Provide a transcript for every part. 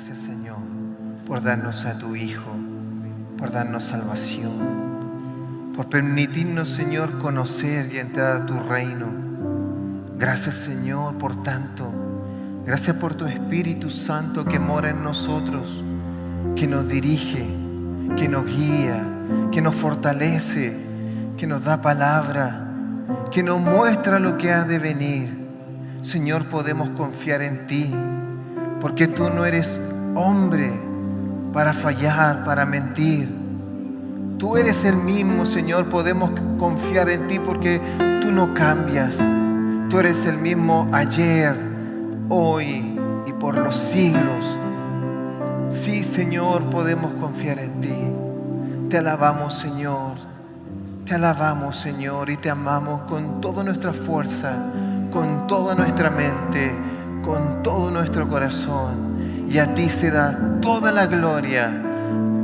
Gracias, Señor, por darnos a tu Hijo, por darnos salvación, por permitirnos, Señor, conocer y entrar a tu reino. Gracias, Señor, por tanto. Gracias por tu Espíritu Santo que mora en nosotros, que nos dirige, que nos guía, que nos fortalece, que nos da palabra, que nos muestra lo que ha de venir. Señor, podemos confiar en ti, porque tú no eres hombre para fallar, para mentir. Tú eres el mismo, Señor. Podemos confiar en ti porque tú no cambias. Tú eres el mismo ayer, hoy y por los siglos. Sí, Señor, podemos confiar en ti. Te alabamos, Señor. Te alabamos, Señor, y te amamos con toda nuestra fuerza, con toda nuestra mente, con todo nuestro corazón. Y a ti se da toda la gloria,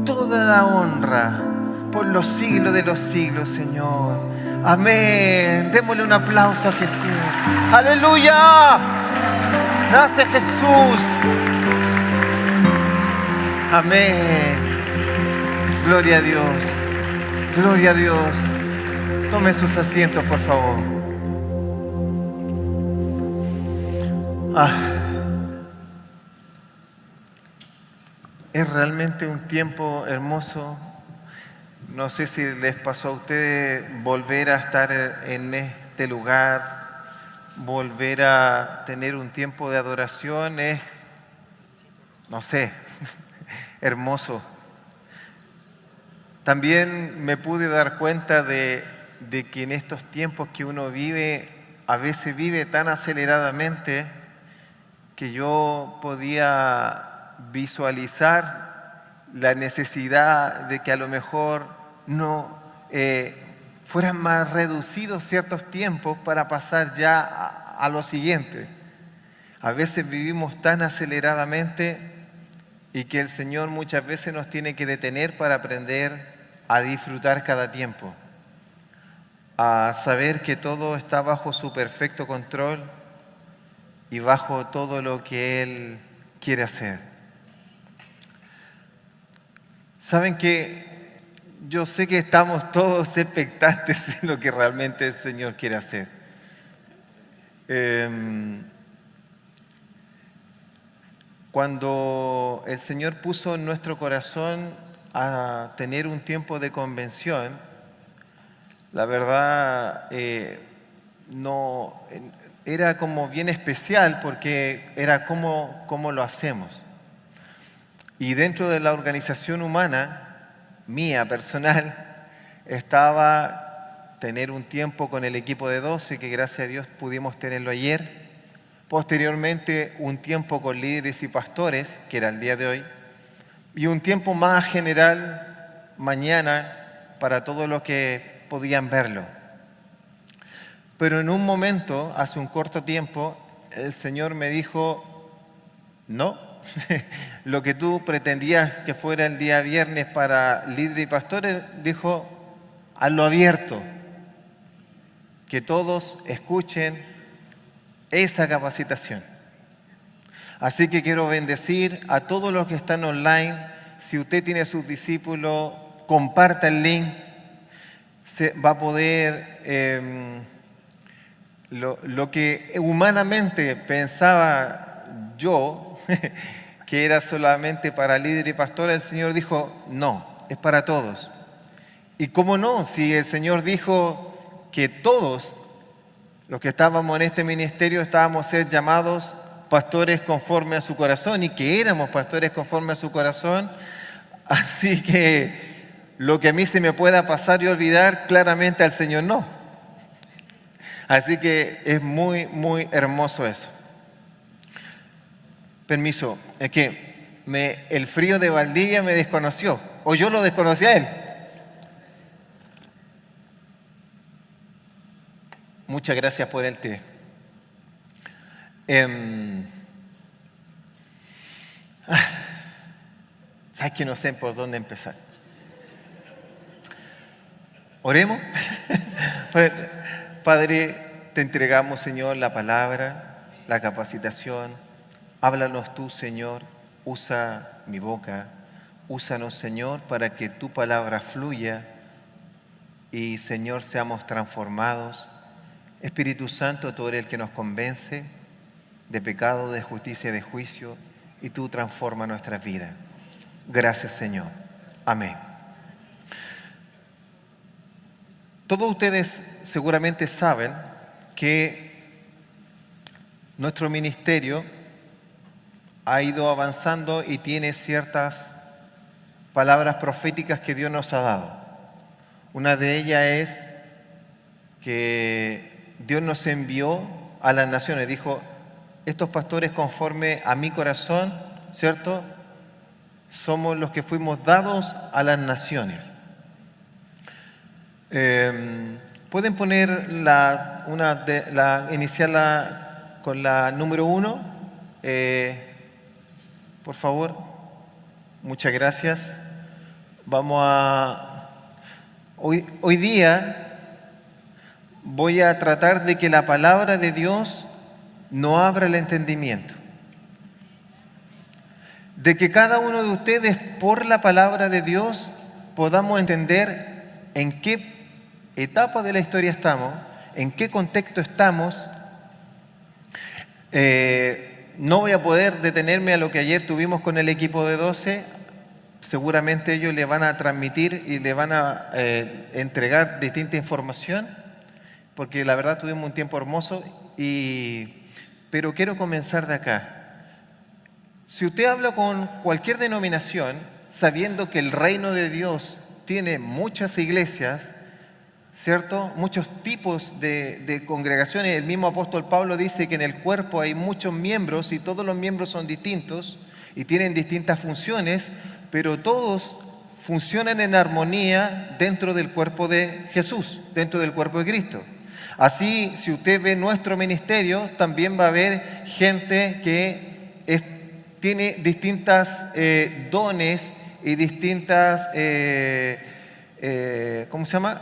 toda la honra, por los siglos de los siglos, Señor. Amén. Démosle un aplauso a Jesús. ¡Aleluya! Nace Jesús. Amén. Gloria a Dios. Gloria a Dios. Tomen sus asientos, por favor. Es realmente un tiempo hermoso. No sé si les pasó a ustedes volver a estar en este lugar, volver a tener un tiempo de adoración. Es, no sé, hermoso. También me pude dar cuenta de que en estos tiempos que uno vive, a veces vive tan aceleradamente que yo podía visualizar la necesidad de que a lo mejor no fueran más reducidos ciertos tiempos para pasar ya a lo siguiente. A veces vivimos tan aceleradamente y que el Señor muchas veces nos tiene que detener para aprender a disfrutar cada tiempo, a saber que todo está bajo su perfecto control y bajo todo lo que Él quiere hacer. Saben que yo sé que estamos todos expectantes de lo que realmente el Señor quiere hacer. Cuando el Señor puso en nuestro corazón a tener un tiempo de convención, la verdad no era como bien especial porque era cómo lo hacemos. Y dentro de la organización humana, mía personal, estaba tener un tiempo con el equipo de 12, que gracias a Dios pudimos tenerlo ayer. Posteriormente, un tiempo con líderes y pastores, que era el día de hoy. Y un tiempo más general, mañana, para todos los que podían verlo. Pero en un momento, hace un corto tiempo, el Señor me dijo, no. Lo que tú pretendías que fuera el día viernes para líderes y pastores, dijo, hazlo abierto, que todos escuchen esa capacitación. Así que quiero bendecir a todos los que están online. Si usted tiene a sus discípulos, comparta el link. Se va a poder, lo que humanamente pensaba yo, que era solamente para líder y pastor, el Señor dijo, no, es para todos. Y cómo no, si el Señor dijo que todos los que estábamos en este ministerio estábamos a ser llamados pastores conforme a su corazón y que éramos pastores conforme a su corazón, así que lo que a mí se me pueda pasar y olvidar, claramente al Señor no. Así que es muy, muy hermoso eso. Permiso, es que el frío de Valdivia me desconoció, o yo lo desconocí a él. Muchas gracias por el té. ¿Sabes que no sé por dónde empezar? Oremos. Padre, te entregamos, Señor, la palabra, la capacitación. Háblanos tú, Señor. usa mi boca, úsanos, Señor, para que tu palabra fluya y, Señor, seamos transformados. Espíritu Santo, tú eres el que nos convence de pecado, de justicia y de juicio, y tú transformas nuestras vidas. Gracias, Señor. Amén. Todos ustedes seguramente saben que nuestro ministerio ha ido avanzando y tiene ciertas palabras proféticas que Dios nos ha dado. Una de ellas es que Dios nos envió a las naciones. Dijo, estos pastores conforme a mi corazón, ¿cierto? Somos los que fuimos dados a las naciones. ¿Pueden poner iniciarla con la número 1? Por favor. Muchas gracias. Hoy día voy a tratar de que la palabra de Dios nos abra el entendimiento. De que cada uno de ustedes, por la palabra de Dios, podamos entender en qué etapa de la historia estamos, en qué contexto estamos. No voy a poder detenerme a lo que ayer tuvimos con el equipo de 12. Seguramente ellos le van a transmitir y le van a entregar distinta información, porque la verdad tuvimos un tiempo hermoso, pero quiero comenzar de acá. Si usted habla con cualquier denominación, sabiendo que el reino de Dios tiene muchas iglesias, ¿cierto? Muchos tipos de congregaciones. El mismo apóstol Pablo dice que en el cuerpo hay muchos miembros y todos los miembros son distintos y tienen distintas funciones, pero todos funcionan en armonía dentro del cuerpo de Jesús, dentro del cuerpo de Cristo. Así, si usted ve nuestro ministerio, también va a haber gente que tiene distintas dones y distintas, ¿cómo se llama?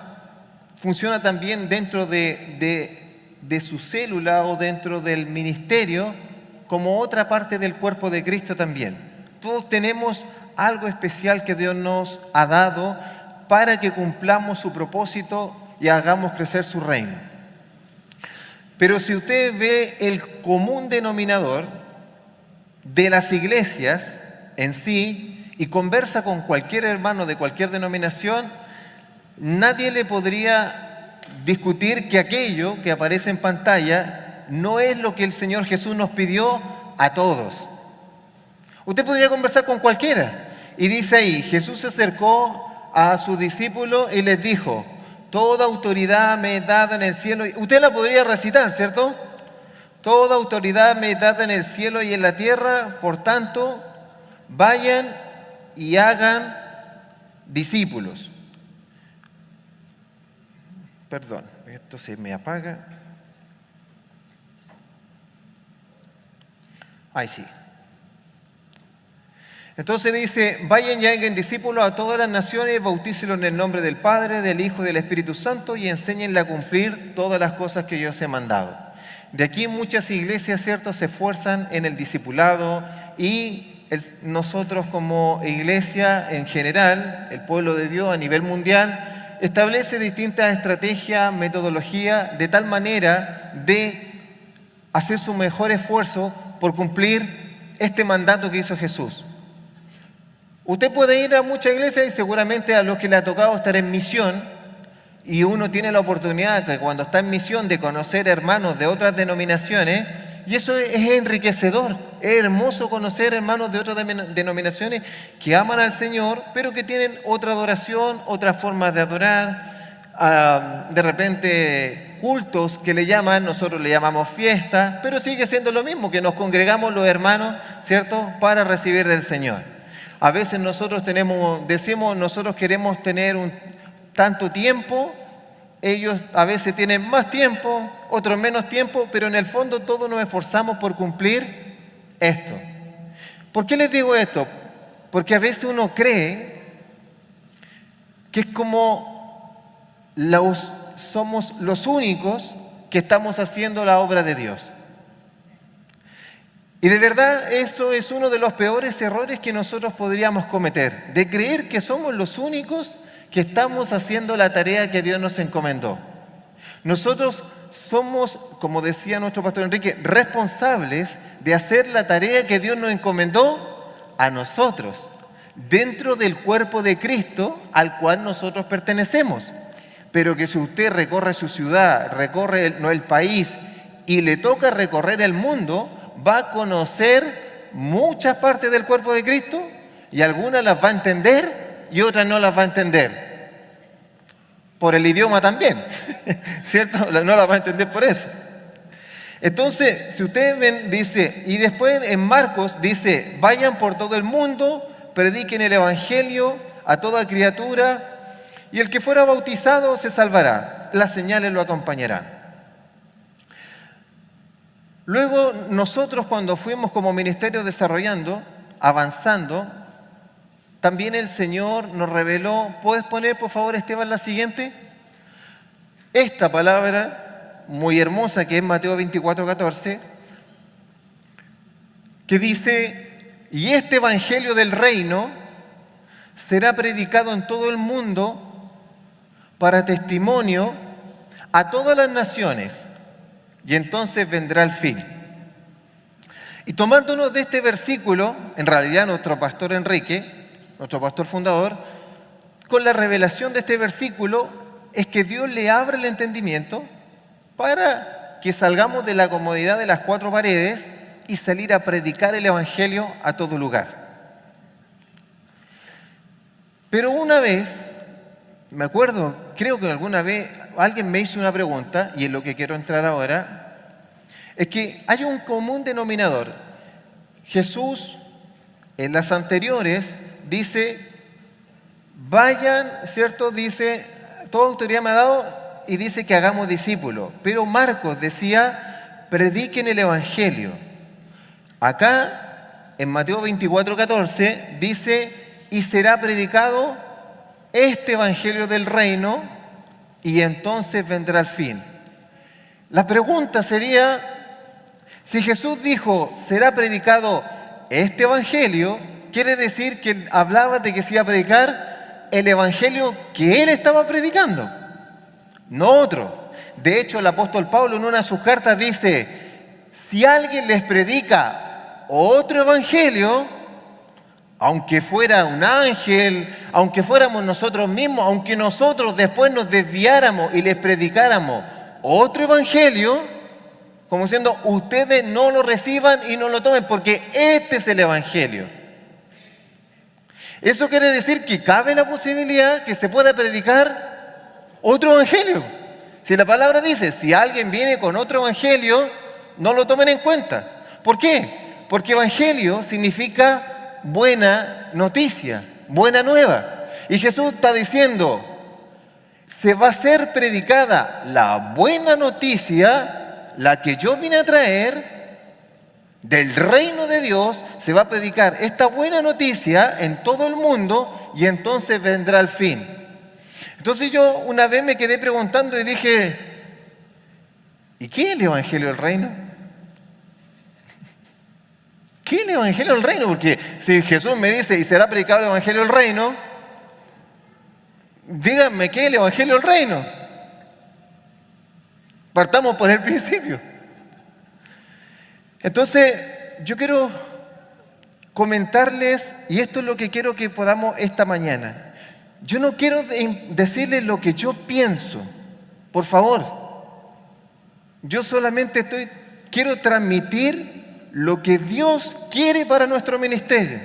Funciona también dentro de su célula o dentro del ministerio como otra parte del cuerpo de Cristo también. Todos tenemos algo especial que Dios nos ha dado para que cumplamos su propósito y hagamos crecer su reino. Pero si usted ve el común denominador de las iglesias en sí y conversa con cualquier hermano de cualquier denominación, nadie le podría discutir que aquello que aparece en pantalla no es lo que el Señor Jesús nos pidió a todos. Usted podría conversar con cualquiera y dice ahí, Jesús se acercó a sus discípulos y les dijo, toda autoridad me es dada en el cielo. Usted la podría recitar, ¿cierto? Toda autoridad me es dada en el cielo y en la tierra, por tanto, vayan y hagan discípulos. Perdón, esto se me apaga. Ahí sí. Entonces dice, vayan y hagan discípulos a todas las naciones, bautícenlos en el nombre del Padre, del Hijo y del Espíritu Santo y enséñenle a cumplir todas las cosas que yo os he mandado. De aquí muchas iglesias, ¿cierto?, se esfuerzan en el discipulado y nosotros como iglesia en general, el pueblo de Dios a nivel mundial, establece distintas estrategias, metodologías, de tal manera de hacer su mejor esfuerzo por cumplir este mandato que hizo Jesús. Usted puede ir a muchas iglesias y seguramente a los que le ha tocado estar en misión, y uno tiene la oportunidad que cuando está en misión de conocer hermanos de otras denominaciones, y eso es enriquecedor, es hermoso conocer hermanos de otras denominaciones que aman al Señor, pero que tienen otra adoración, otras formas de adorar, de repente cultos que le llaman, nosotros le llamamos fiesta, pero sigue siendo lo mismo, que nos congregamos los hermanos, ¿cierto?, para recibir del Señor. A veces nosotros decimos, nosotros queremos tener tanto tiempo, ellos a veces tienen más tiempo, otros menos tiempo, pero en el fondo todos nos esforzamos por cumplir esto. ¿Por qué les digo esto? Porque a veces uno cree que es como somos los únicos que estamos haciendo la obra de Dios. Y de verdad eso es uno de los peores errores que nosotros podríamos cometer, de creer que somos los únicos que estamos haciendo la tarea que Dios nos encomendó. Nosotros somos, como decía nuestro pastor Enrique, responsables de hacer la tarea que Dios nos encomendó a nosotros, dentro del cuerpo de Cristo al cual nosotros pertenecemos. Pero que si usted recorre su ciudad, recorre el país y le toca recorrer el mundo, va a conocer muchas partes del cuerpo de Cristo y algunas las va a entender y otras no las va a entender. Por el idioma también, ¿cierto? No las va a entender por eso. Entonces, si ustedes ven, dice, y después en Marcos dice, vayan por todo el mundo, prediquen el evangelio a toda criatura, y el que fuera bautizado se salvará, las señales lo acompañarán. Luego nosotros cuando fuimos como ministerio desarrollando, avanzando, también el Señor nos reveló, ¿puedes poner por favor Esteban la siguiente? Esta palabra muy hermosa que es Mateo 24:14, que dice, y este evangelio del reino será predicado en todo el mundo para testimonio a todas las naciones, y entonces vendrá el fin. Y tomándonos de este versículo, en realidad nuestro pastor Enrique, nuestro pastor fundador, con la revelación de este versículo, es que Dios le abre el entendimiento para que salgamos de la comodidad de las cuatro paredes y salir a predicar el evangelio a todo lugar. Pero una vez, me acuerdo, creo que alguna vez alguien me hizo una pregunta, y en lo que quiero entrar ahora, es que hay un común denominador. Jesús, en las anteriores, dice, vayan, ¿cierto? Dice, toda autoridad me ha dado, y dice que hagamos discípulos. Pero Marcos decía, prediquen el evangelio. Acá, en Mateo 24:14, dice, y será predicado este evangelio del reino, y entonces vendrá el fin. La pregunta sería, si Jesús dijo, será predicado este evangelio, quiere decir que hablaba de que se iba a predicar el evangelio que él estaba predicando, no otro. De hecho, el apóstol Pablo en una de sus cartas dice, si alguien les predica otro evangelio, aunque fuera un ángel, aunque fuéramos nosotros mismos, aunque nosotros después nos desviáramos y les predicáramos otro evangelio, como diciendo, ustedes no lo reciban y no lo tomen, porque este es el evangelio. Eso quiere decir que cabe la posibilidad que se pueda predicar otro evangelio. Si la palabra dice, si alguien viene con otro evangelio, no lo tomen en cuenta. ¿Por qué? Porque evangelio significa buena noticia, buena nueva. Y Jesús está diciendo, se va a ser predicada la buena noticia, la que yo vine a traer, del reino de Dios, se va a predicar esta buena noticia en todo el mundo y entonces vendrá el fin. Entonces yo una vez me quedé preguntando y dije, ¿y qué es el evangelio del reino? ¿Qué es el evangelio del reino? Porque si Jesús me dice, y será predicado el evangelio del reino, díganme, ¿qué es el evangelio del reino? Partamos por el principio. Entonces, yo quiero comentarles, y esto es lo que quiero que podamos esta mañana. Yo no quiero decirles lo que yo pienso, por favor. Yo solamente quiero transmitir lo que Dios quiere para nuestro ministerio.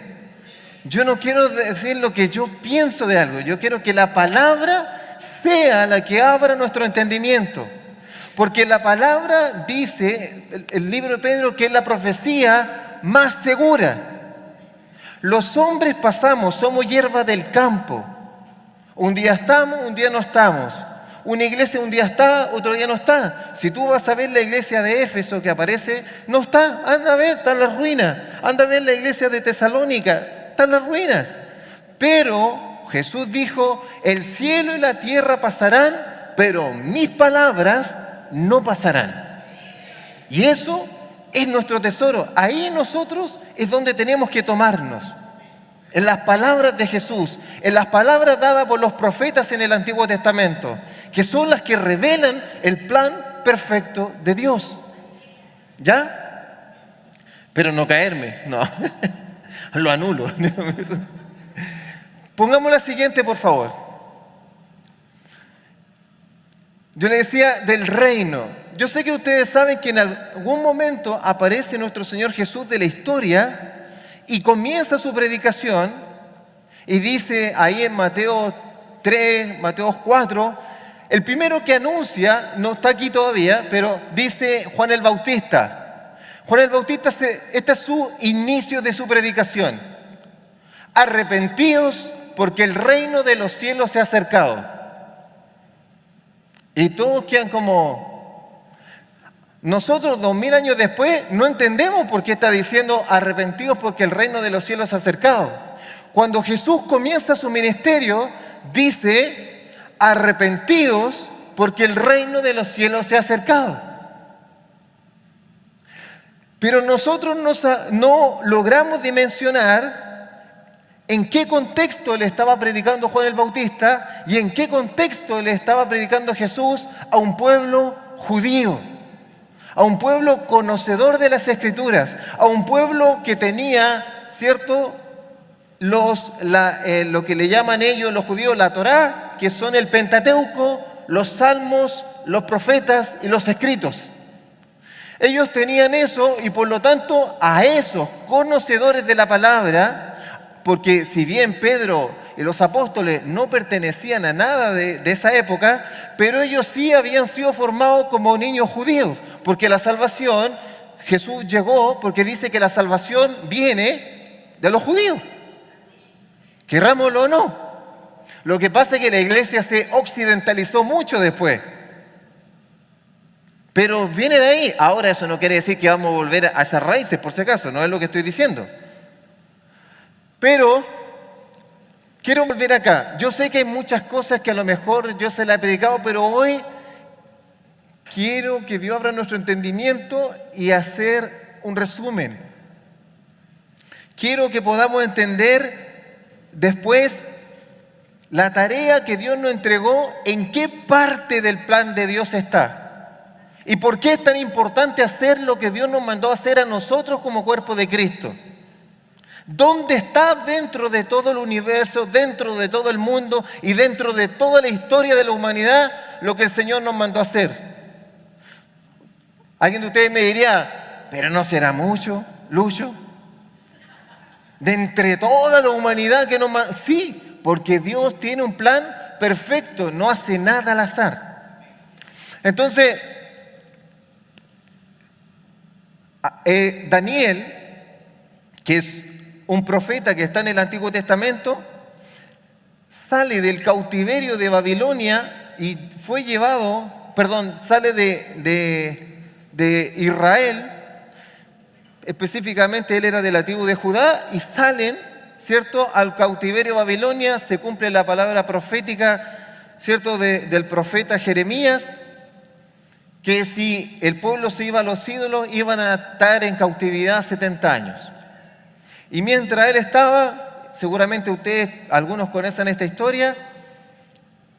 Yo no quiero decir lo que yo pienso de algo. Yo quiero que la palabra sea la que abra nuestro entendimiento. Porque la palabra dice, el libro de Pedro, que es la profecía más segura. Los hombres pasamos, somos hierba del campo. Un día estamos, un día no estamos. Una iglesia un día está, otro día no está. Si tú vas a ver la iglesia de Éfeso que aparece, no está. Anda a ver, están las ruinas. Anda a ver la iglesia de Tesalónica, están las ruinas. Pero Jesús dijo, el cielo y la tierra pasarán, pero mis palabras no pasarán. Y eso es nuestro tesoro. Ahí nosotros es donde tenemos que tomarnos. En las palabras de Jesús, en las palabras dadas por los profetas en el Antiguo Testamento, que son las que revelan el plan perfecto de Dios. ¿Ya? Pero no caerme, no. Lo anulo. Pongamos la siguiente, por favor. Yo le decía del reino. Yo sé que ustedes saben que en algún momento aparece nuestro Señor Jesús de la historia y comienza su predicación y dice ahí en Mateo 3, Mateo 4, el primero que anuncia, no está aquí todavía, pero dice Juan el Bautista. Juan el Bautista, este es su inicio de su predicación. Arrepentíos porque el reino de los cielos se ha acercado. Y todos quedan como... Nosotros 2000 años después no entendemos por qué está diciendo arrepentidos porque el reino de los cielos se ha acercado. Cuando Jesús comienza su ministerio, dice arrepentidos porque el reino de los cielos se ha acercado. Pero nosotros no logramos dimensionar en qué contexto le estaba predicando Juan el Bautista y en qué contexto le estaba predicando Jesús a un pueblo judío. A un pueblo conocedor de las Escrituras, a un pueblo que tenía, ¿cierto?, lo que le llaman ellos, los judíos, la Torá, que son el Pentateuco, los Salmos, los profetas y los escritos. Ellos tenían eso y por lo tanto a esos conocedores de la palabra, porque si bien Pedro y los apóstoles no pertenecían a nada de esa época, pero ellos sí habían sido formados como niños judíos. Porque la salvación, Jesús llegó porque dice que la salvación viene de los judíos. Querrámoslo o no. Lo que pasa es que la iglesia se occidentalizó mucho después. Pero viene de ahí. Ahora eso no quiere decir que vamos a volver a esas raíces, por si acaso. No es lo que estoy diciendo. Pero quiero volver acá. Yo sé que hay muchas cosas que a lo mejor yo se las he predicado, pero hoy... quiero que Dios abra nuestro entendimiento y hacer un resumen. Quiero que podamos entender después la tarea que Dios nos entregó, en qué parte del plan de Dios está. Y por qué es tan importante hacer lo que Dios nos mandó a hacer a nosotros como cuerpo de Cristo. ¿Dónde está dentro de todo el universo, dentro de todo el mundo y dentro de toda la historia de la humanidad lo que el Señor nos mandó a hacer? Alguien de ustedes me diría, pero no será mucho, Lucho. De entre toda la humanidad que nos... Sí, porque Dios tiene un plan perfecto, no hace nada al azar. Entonces, Daniel, que es un profeta que está en el Antiguo Testamento, sale del cautiverio de Babilonia y fue llevado, sale de Israel, específicamente él era de la tribu de Judá, y salen, ¿cierto?, al cautiverio de Babilonia. Se cumple la palabra profética, ¿cierto?, del profeta Jeremías, que si el pueblo se iba a los ídolos, iban a estar en cautividad 70 años. Y mientras él estaba, seguramente ustedes, algunos conocen esta historia,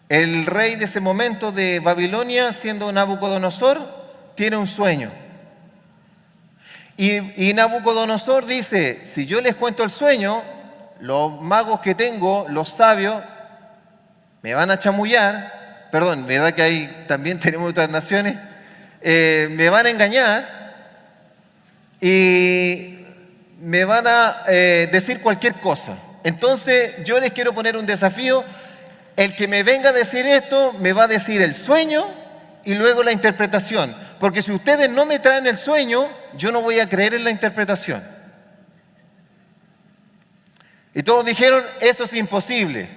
el rey de ese momento de Babilonia, siendo Nabucodonosor, tiene un sueño. Y Nabucodonosor dice, si yo les cuento el sueño, los magos que tengo, los sabios, me van a chamullar, ¿verdad que ahí también tenemos otras naciones? Me van a engañar y me van a decir cualquier cosa. Entonces yo les quiero poner un desafío. El que me venga a decir esto, me va a decir el sueño y luego la interpretación. Porque si ustedes no me traen el sueño, yo no voy a creer en la interpretación. Y todos dijeron, eso es imposible.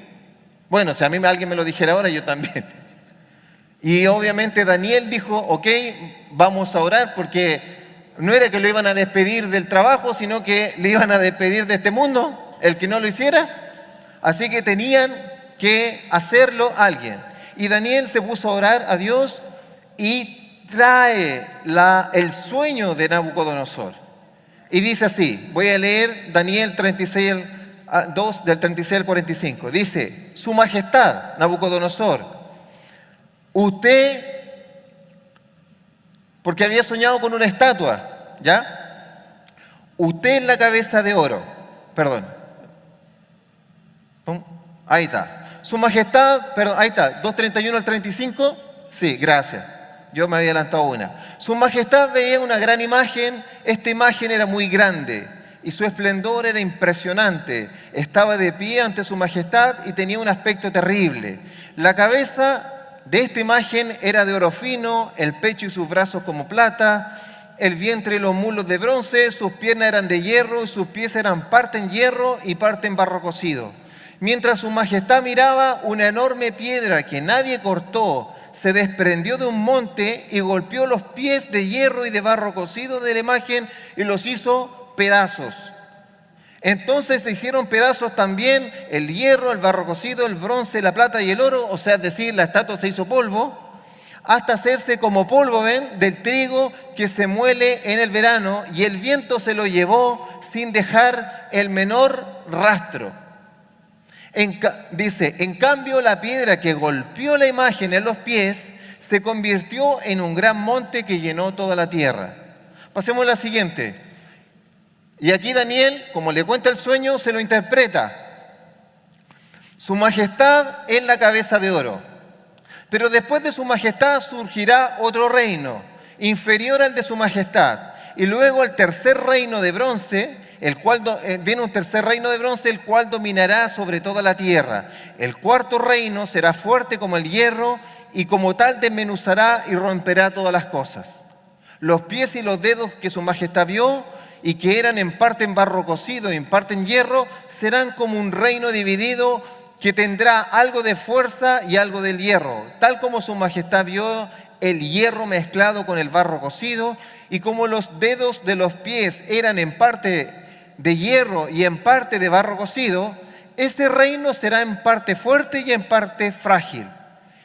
Bueno, si a mí alguien me lo dijera ahora, yo también. Y obviamente Daniel dijo, ok, vamos a orar, porque no era que lo iban a despedir del trabajo, sino que le iban a despedir de este mundo, el que no lo hiciera. Así que tenían que hacerlo alguien. Y Daniel se puso a orar a Dios y trae el sueño de Nabucodonosor. Y dice así, voy a leer Daniel 36, 2 del 36 al 45. Dice, Su Majestad Nabucodonosor, usted, porque había soñado con una estatua, ¿ya? Usted es la cabeza de oro, perdón. Ahí está. Su Majestad, perdón, ahí está, 2:31 al 35. Sí, gracias. Yo me había adelantado una. Su Majestad veía una gran imagen. Esta imagen era muy grande y su esplendor era impresionante. Estaba de pie ante Su Majestad y tenía un aspecto terrible. La cabeza de esta imagen era de oro fino, el pecho y sus brazos como plata, el vientre y los muslos de bronce, sus piernas eran de hierro y sus pies eran parte en hierro y parte en barro cocido. Mientras Su Majestad miraba, una enorme piedra que nadie cortó se desprendió de un monte y golpeó los pies de hierro y de barro cocido de la imagen y los hizo pedazos. Entonces se hicieron pedazos también el hierro, el barro cocido, el bronce, la plata y el oro, o sea, es decir, la estatua se hizo polvo, hasta hacerse como polvo, ¿ven?, del trigo que se muele en el verano, y el viento se lo llevó sin dejar el menor rastro. Dice, en cambio la piedra que golpeó la imagen en los pies se convirtió en un gran monte que llenó toda la tierra. Pasemos a la siguiente. Y aquí Daniel, como le cuenta el sueño, se lo interpreta. Su Majestad es la cabeza de oro, pero después de Su Majestad surgirá otro reino, inferior al de Su Majestad, y luego el tercer reino de bronce, viene un tercer reino de bronce, el cual dominará sobre toda la tierra. El cuarto reino será fuerte como el hierro y como tal desmenuzará y romperá todas las cosas. Los pies y los dedos que Su Majestad vio y que eran en parte en barro cocido y en parte en hierro, serán como un reino dividido que tendrá algo de fuerza y algo del hierro, tal como Su Majestad vio el hierro mezclado con el barro cocido, y como los dedos de los pies eran en parte de hierro y en parte de barro cocido, ese reino será en parte fuerte y en parte frágil.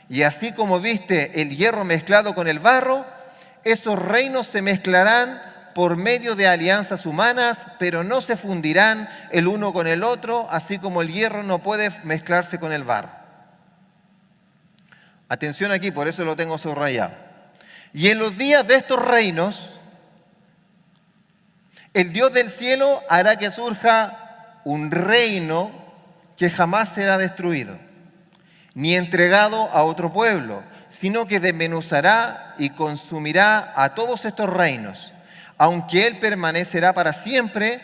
Y así como viste el hierro mezclado con el barro, esos reinos se mezclarán por medio de alianzas humanas, pero no se fundirán el uno con el otro, así como el hierro no puede mezclarse con el barro. Atención aquí, por eso lo tengo subrayado. Y en los días de estos reinos, el Dios del cielo hará que surja un reino que jamás será destruido, ni entregado a otro pueblo, sino que desmenuzará y consumirá a todos estos reinos, aunque Él permanecerá para siempre,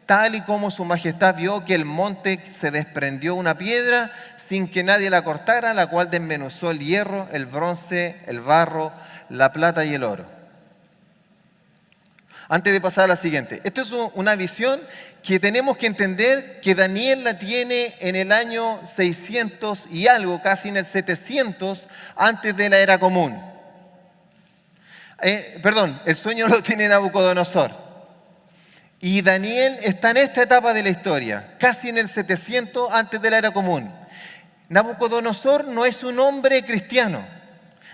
tal y como Su Majestad vio que el monte se desprendió una piedra sin que nadie la cortara, la cual desmenuzó el hierro, el bronce, el barro, la plata y el oro. Antes de pasar a la siguiente, esto es una visión que tenemos que entender que Daniel la tiene en el año 600 y algo, casi en el 700 antes de la era común. El sueño lo tiene Nabucodonosor. Y Daniel está en esta etapa de la historia, casi en el 700 antes de la era común. Nabucodonosor no es un hombre cristiano.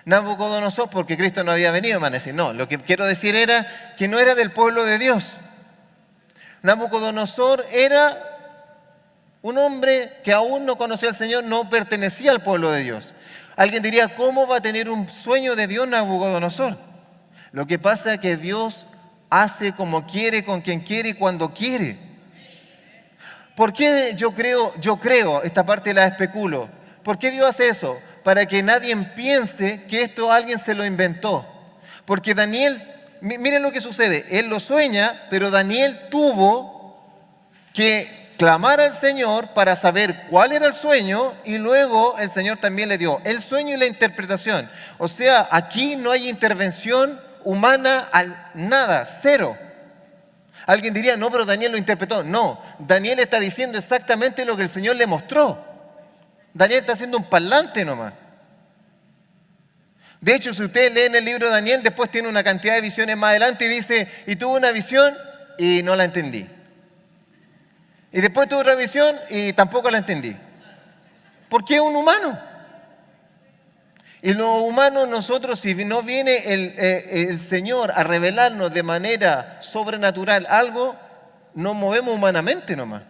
Nabucodonosor, porque Cristo no había venido, van a decir, no, lo que quiero decir era que no era del pueblo de Dios. Nabucodonosor era un hombre que aún no conocía al Señor, no pertenecía al pueblo de Dios. Alguien diría, ¿cómo va a tener un sueño de Dios Nabucodonosor? Lo que pasa es que Dios hace como quiere, con quien quiere y cuando quiere. ¿Por qué yo creo, esta parte la especulo? ¿Por qué Dios hace eso? Para que nadie piense que esto alguien se lo inventó. Porque Daniel, miren lo que sucede, él lo sueña, pero Daniel tuvo que clamar al Señor para saber cuál era el sueño, y luego el Señor también le dio el sueño y la interpretación. O sea, aquí no hay intervención humana, nada, cero. Alguien diría, no, pero Daniel lo interpretó. No, Daniel está diciendo exactamente lo que el Señor le mostró. Daniel está haciendo un parlante nomás. De hecho, si ustedes leen el libro de Daniel, después tiene una cantidad de visiones más adelante y dice, y tuve una visión y no la entendí. Y después tuve otra visión y tampoco la entendí. Porque es un humano. Y lo humano, nosotros, si no viene el Señor a revelarnos de manera sobrenatural algo, nos movemos humanamente nomás.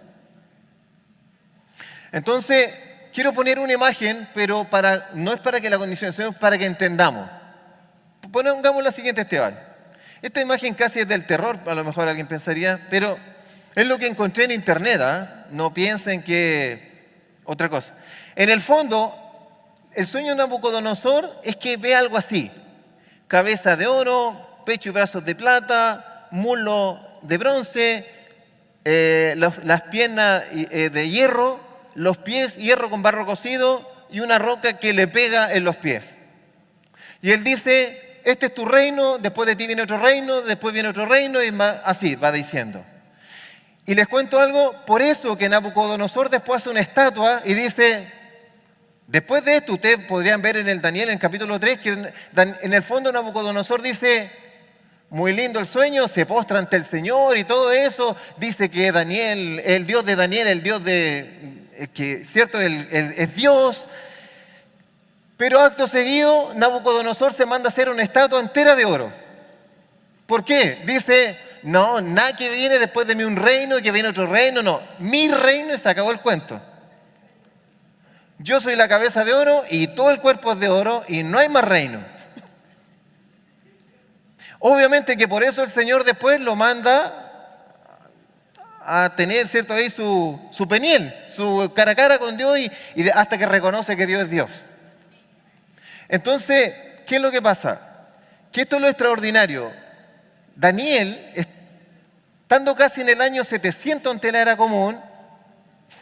Entonces, quiero poner una imagen, pero no es para que la condicionemos, sino para que entendamos. Pongamos la siguiente, Esteban. Esta imagen casi es del terror, a lo mejor alguien pensaría, pero es lo que encontré en internet, ¿eh? No piensen que otra cosa. En el fondo, el sueño de Nabucodonosor es que ve algo así: cabeza de oro, pecho y brazos de plata, muslo de bronce, las piernas de hierro, los pies hierro con barro cocido y una roca que le pega en los pies. Y él dice: este es tu reino, después de ti viene otro reino, después viene otro reino, y así va diciendo. Y les cuento algo, por eso que Nabucodonosor después hace una estatua y dice: después de esto, ustedes podrían ver en el Daniel, en el capítulo 3, que en el fondo Nabucodonosor dice: muy lindo el sueño, se postra ante el Señor y todo eso. Dice que Daniel, el Dios de Daniel, el Dios que cierto, es Dios. Pero acto seguido, Nabucodonosor se manda a hacer una estatua entera de oro. ¿Por qué? Dice: no, nada que viene después de mí un reino, que viene otro reino, no. Mi reino, y se acabó el cuento. Yo soy la cabeza de oro y todo el cuerpo es de oro y no hay más reino. Obviamente que por eso el Señor después lo manda a tener, ¿cierto?, ahí su peniel, su cara a cara con Dios y hasta que reconoce que Dios es Dios. Entonces, ¿qué es lo que pasa? Que esto es lo extraordinario. Daniel, estando casi en el año 700 ante la era común,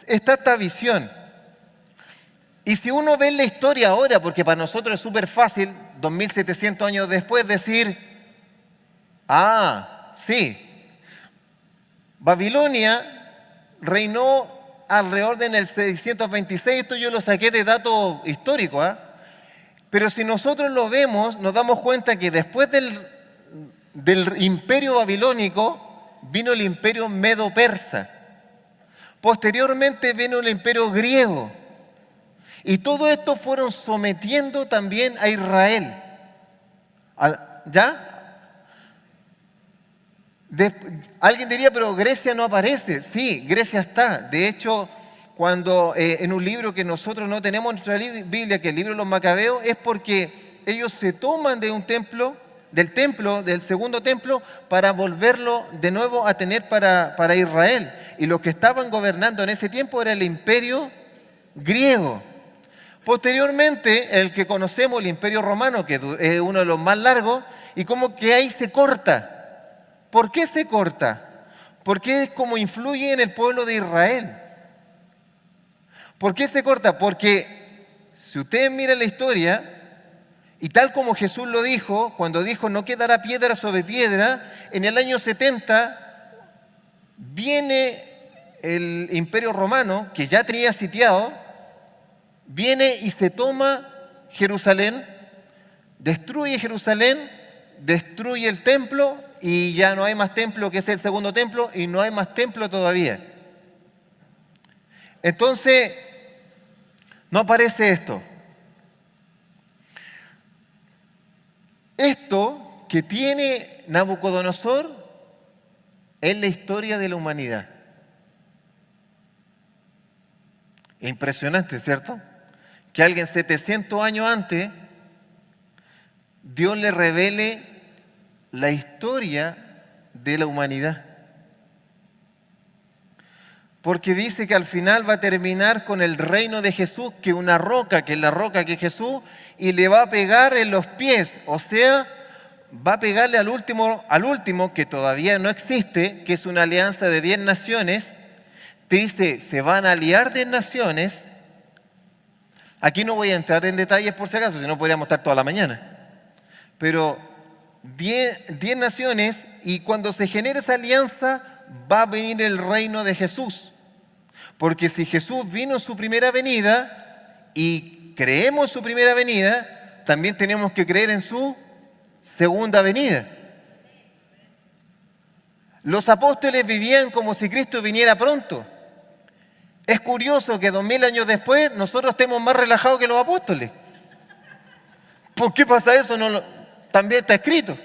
está esta visión. Y si uno ve la historia ahora, porque para nosotros es súper fácil, 2700 años después, decir: ah, sí, Babilonia reinó alrededor del 626, esto yo lo saqué de datos históricos, ¿eh? Pero si nosotros lo vemos, nos damos cuenta que después del imperio babilónico vino el imperio medo-persa. Posteriormente vino el imperio griego. Y todo esto fueron sometiendo también a Israel. ¿Ya? Alguien diría: pero Grecia no aparece. Sí, Grecia está. De hecho, cuando en un libro que nosotros no tenemos en nuestra Biblia, que es el libro de los Macabeos, es porque ellos se toman de un templo, del segundo templo, para volverlo de nuevo a tener para Israel. Y los que estaban gobernando en ese tiempo era el imperio griego. Posteriormente, el que conocemos, el imperio romano, que es uno de los más largos, y como que ahí se corta. ¿Por qué se corta? Porque es como influye en el pueblo de Israel. ¿Por qué se corta? Porque si ustedes miran la historia, y tal como Jesús lo dijo, cuando dijo: no quedará piedra sobre piedra, en el año 70 viene el imperio romano, que ya tenía sitiado, viene y se toma Jerusalén, destruye Jerusalén, destruye el templo y ya no hay más templo, que es el segundo templo, y no hay más templo todavía. Entonces, no aparece esto. Esto que tiene Nabucodonosor es la historia de la humanidad. Impresionante, ¿cierto? Que alguien 700 años antes, Dios le revele la historia de la humanidad. Porque dice que al final va a terminar con el reino de Jesús, que es una roca, que es la roca que es Jesús, y le va a pegar en los pies. O sea, va a pegarle al último que todavía no existe, que es una alianza de 10 naciones. Te dice: se van a aliar 10 naciones. Aquí no voy a entrar en detalles por si acaso, si no podríamos estar toda la mañana. Pero 10 naciones, y cuando se genere esa alianza va a venir el reino de Jesús. Porque si Jesús vino en su primera venida y creemos en su primera venida, también tenemos que creer en su segunda venida. Los apóstoles vivían como si Cristo viniera pronto. Es curioso que 2000 años después nosotros estemos más relajados que los apóstoles. ¿Por qué pasa eso? También está escrito.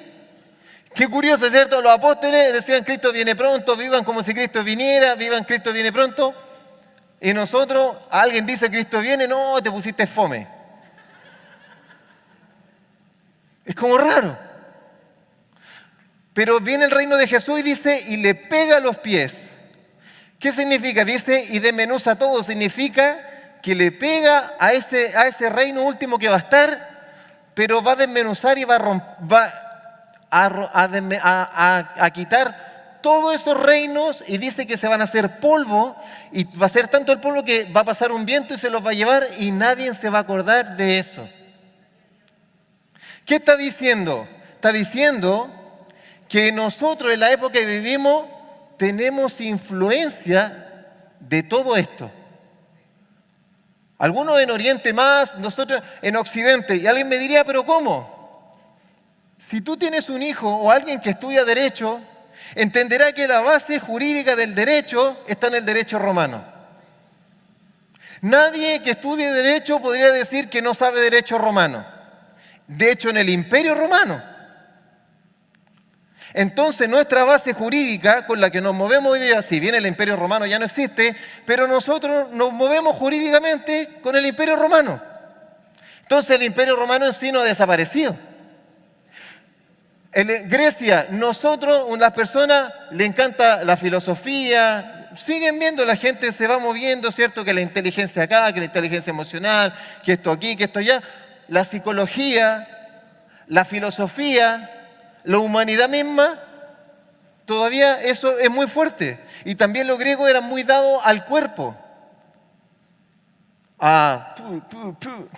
Qué curioso, ¿cierto? Los apóstoles decían Cristo viene pronto, vivan como si Cristo viniera, vivan Cristo viene pronto. Y nosotros, alguien dice Cristo viene, no, te pusiste fome. Es como raro. Pero viene el reino de Jesús y dice, y le pega los pies. ¿Qué significa? Dice, y desmenuza todo. Significa que le pega a ese reino último que va a estar, pero va a desmenuzar y va a quitar todos esos reinos, y dice que se van a hacer polvo, y va a ser tanto el polvo que va a pasar un viento y se los va a llevar y nadie se va a acordar de eso. ¿Qué está diciendo? Está diciendo que nosotros en la época que vivimos tenemos influencia de todo esto. Algunos en Oriente más, nosotros en Occidente. Y alguien me diría, ¿pero cómo? Si tú tienes un hijo o alguien que estudia Derecho, entenderá que la base jurídica del derecho está en el derecho romano. Nadie que estudie Derecho podría decir que no sabe Derecho romano. De hecho, en el Imperio Romano. Entonces, nuestra base jurídica con la que nos movemos hoy día, si bien el Imperio Romano ya no existe, pero nosotros nos movemos jurídicamente con el Imperio Romano. Entonces, el Imperio Romano en sí no ha desaparecido. En Grecia, nosotros, las personas, le encanta la filosofía, siguen viendo, la gente se va moviendo, ¿cierto? Que la inteligencia acá, que la inteligencia emocional, que esto aquí, que esto allá. La psicología, la filosofía, la humanidad misma, todavía eso es muy fuerte. Y también los griegos eran muy dados al cuerpo.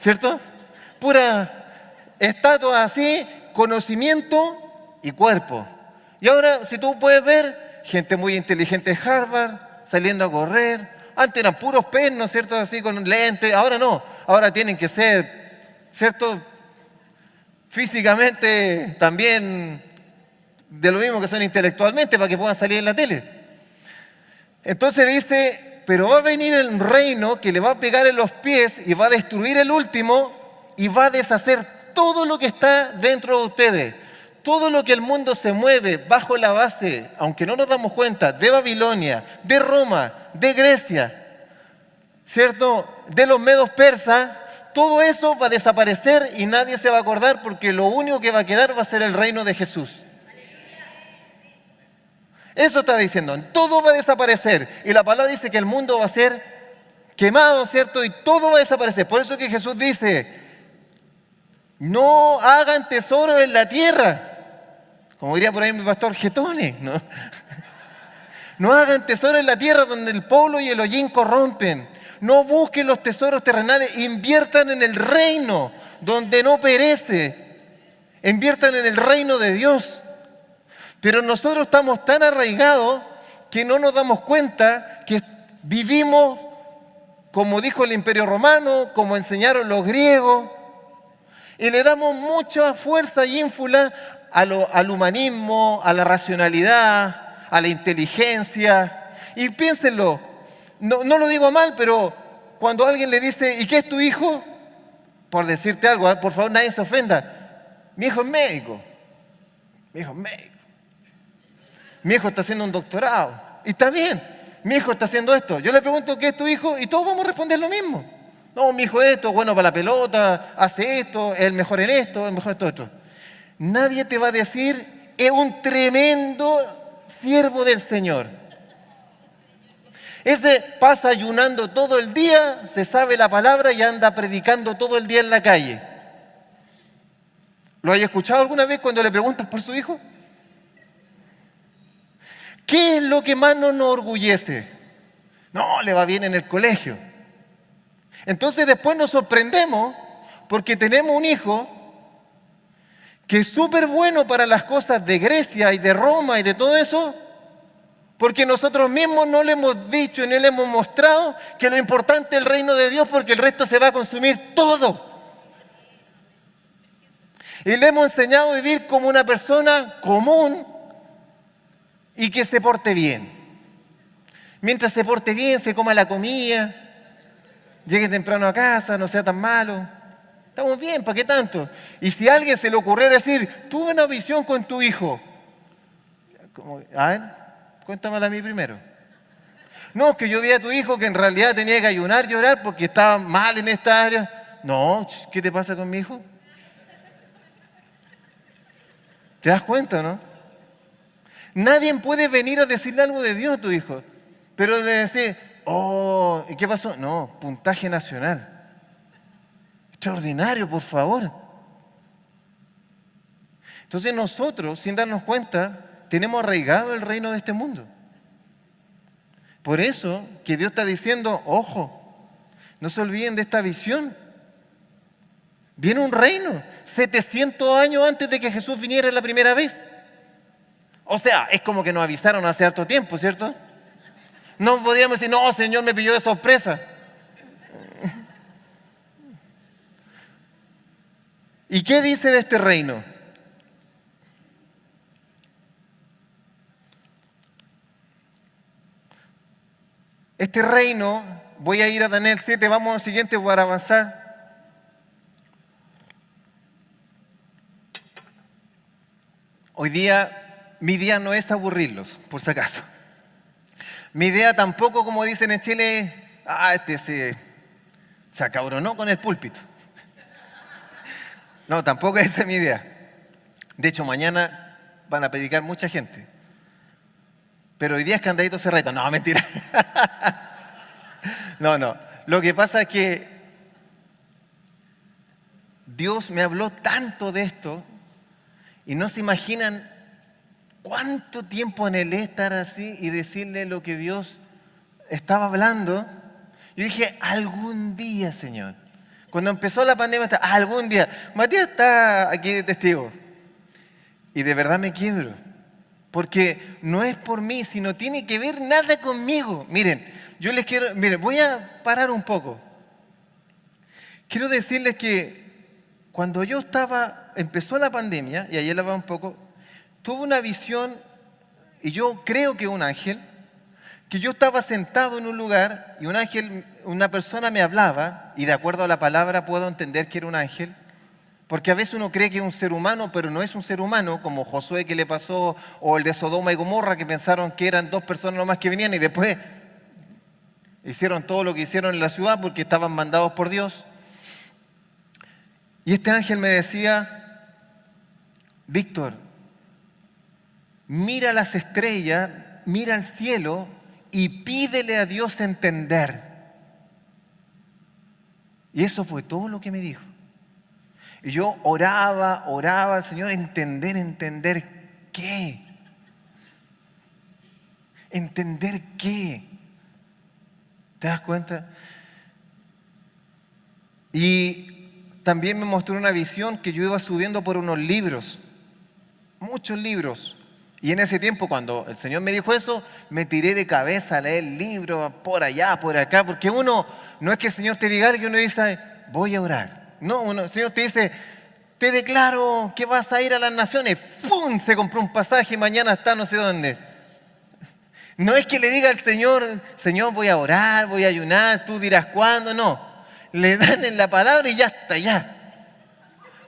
¿Cierto? Pura estatua así, conocimiento y cuerpo. Y ahora, si tú puedes ver, gente muy inteligente de Harvard, saliendo a correr. Antes eran puros pernos, ¿cierto? Así con lentes. Ahora no. Ahora tienen que ser, ¿cierto? Físicamente también de lo mismo que son intelectualmente para que puedan salir en la tele. Entonces dice, pero va a venir el reino que le va a pegar en los pies y va a destruir el último y va a deshacer todo lo que está dentro de ustedes. Todo lo que el mundo se mueve bajo la base, aunque no nos damos cuenta, de Babilonia, de Roma, de Grecia, ¿cierto? De los medos persas. Todo eso va a desaparecer y nadie se va a acordar porque lo único que va a quedar va a ser el reino de Jesús. Eso está diciendo, todo va a desaparecer. Y la palabra dice que el mundo va a ser quemado, ¿cierto? Y todo va a desaparecer. Por eso que Jesús dice, no hagan tesoro en la tierra. Como diría por ahí mi pastor, jetones, ¿no? No hagan tesoro en la tierra donde el polvo y el hollín corrompen. No busquen los tesoros terrenales, inviertan en el reino donde no perece. Inviertan en el reino de Dios. Pero nosotros estamos tan arraigados que no nos damos cuenta que vivimos como dijo el Imperio Romano, como enseñaron los griegos, y le damos mucha fuerza y ínfula al humanismo, a la racionalidad, a la inteligencia. Y piénsenlo, no lo digo mal, pero cuando alguien le dice, ¿y qué es tu hijo? Por decirte algo, por favor nadie se ofenda. Mi hijo es médico. Mi hijo es médico. Mi hijo está haciendo un doctorado. Y está bien, mi hijo está haciendo esto. Yo le pregunto, ¿qué es tu hijo? Y todos vamos a responder lo mismo. No, mi hijo es esto, bueno para la pelota, hace esto, es el mejor en esto, el mejor en esto otro. Nadie te va a decir, es un tremendo siervo del Señor. Ese pasa ayunando todo el día, se sabe la palabra y anda predicando todo el día en la calle. ¿Lo hayas escuchado alguna vez cuando le preguntas por su hijo? ¿Qué es lo que más nos orgullece? No, le va bien en el colegio. Entonces después nos sorprendemos porque tenemos un hijo que es súper bueno para las cosas de Grecia y de Roma y de todo eso, porque nosotros mismos no le hemos dicho y no le hemos mostrado que lo importante es el reino de Dios porque el resto se va a consumir todo. Y le hemos enseñado a vivir como una persona común y que se porte bien. Mientras se porte bien, se coma la comida, llegue temprano a casa, no sea tan malo. Estamos bien, ¿para qué tanto? Y si a alguien se le ocurriera decir, tuve una visión con tu hijo. A ver, cuéntamela a mí primero. No, que yo vi a tu hijo que en realidad tenía que ayunar, llorar porque estaba mal en esta área. No, ¿qué te pasa con mi hijo? ¿Te das cuenta, no? Nadie puede venir a decirle algo de Dios a tu hijo. Pero le decís, oh, ¿y qué pasó? No, puntaje nacional. Extraordinario, por favor. Entonces nosotros, sin darnos cuenta, tenemos arraigado el reino de este mundo. Por eso que Dios está diciendo, ojo, no se olviden de esta visión. Viene un reino, 700 años antes de que Jesús viniera la primera vez. O sea, es como que nos avisaron hace harto tiempo, ¿cierto? No podríamos decir, no, Señor, me pilló de sorpresa. ¿Y qué dice de este reino? Este reino, voy a ir a Daniel 7, vamos al siguiente para avanzar. Hoy día, mi idea no es aburrirlos, por si acaso. Mi idea tampoco, como dicen en Chile, se acabronó con el púlpito. No, tampoco esa es mi idea. De hecho, mañana van a predicar mucha gente. Pero hoy día es candadito cerrado. No, mentira. No. Lo que pasa es que Dios me habló tanto de esto y no se imaginan cuánto tiempo anhelé estar así y decirle lo que Dios estaba hablando. Yo dije, algún día, Señor. Cuando empezó la pandemia, algún día. Matías está aquí de testigo. Y de verdad me quiebro. Porque no es por mí, sino tiene que ver nada conmigo. Miren, voy a parar un poco. Quiero decirles que cuando empezó la pandemia, y ayer la hablaba un poco, tuve una visión, y yo creo que un ángel, que yo estaba sentado en un lugar y una persona me hablaba, y de acuerdo a la palabra puedo entender que era un ángel, porque a veces uno cree que es un ser humano, pero no es un ser humano, como Josué que le pasó, o el de Sodoma y Gomorra, que pensaron que eran dos personas nomás que venían y después hicieron todo lo que hicieron en la ciudad porque estaban mandados por Dios. Y este ángel me decía, Víctor, mira las estrellas, mira al cielo y pídele a Dios entender. Y eso fue todo lo que me dijo. Y yo oraba al Señor, entender qué. ¿Entender qué? ¿Te das cuenta? Y también me mostró una visión que yo iba subiendo por unos libros, muchos libros. Y en ese tiempo, cuando el Señor me dijo eso, me tiré de cabeza a leer libros por allá, por acá, porque uno, no es que el Señor te diga algo y uno dice, voy a orar. No, el Señor te dice, te declaro que vas a ir a las naciones. ¡Pum! Se compró un pasaje y mañana está no sé dónde. No es que le diga al Señor, Señor, voy a orar, voy a ayunar, tú dirás cuándo. No, le dan en la palabra y ya está, ya.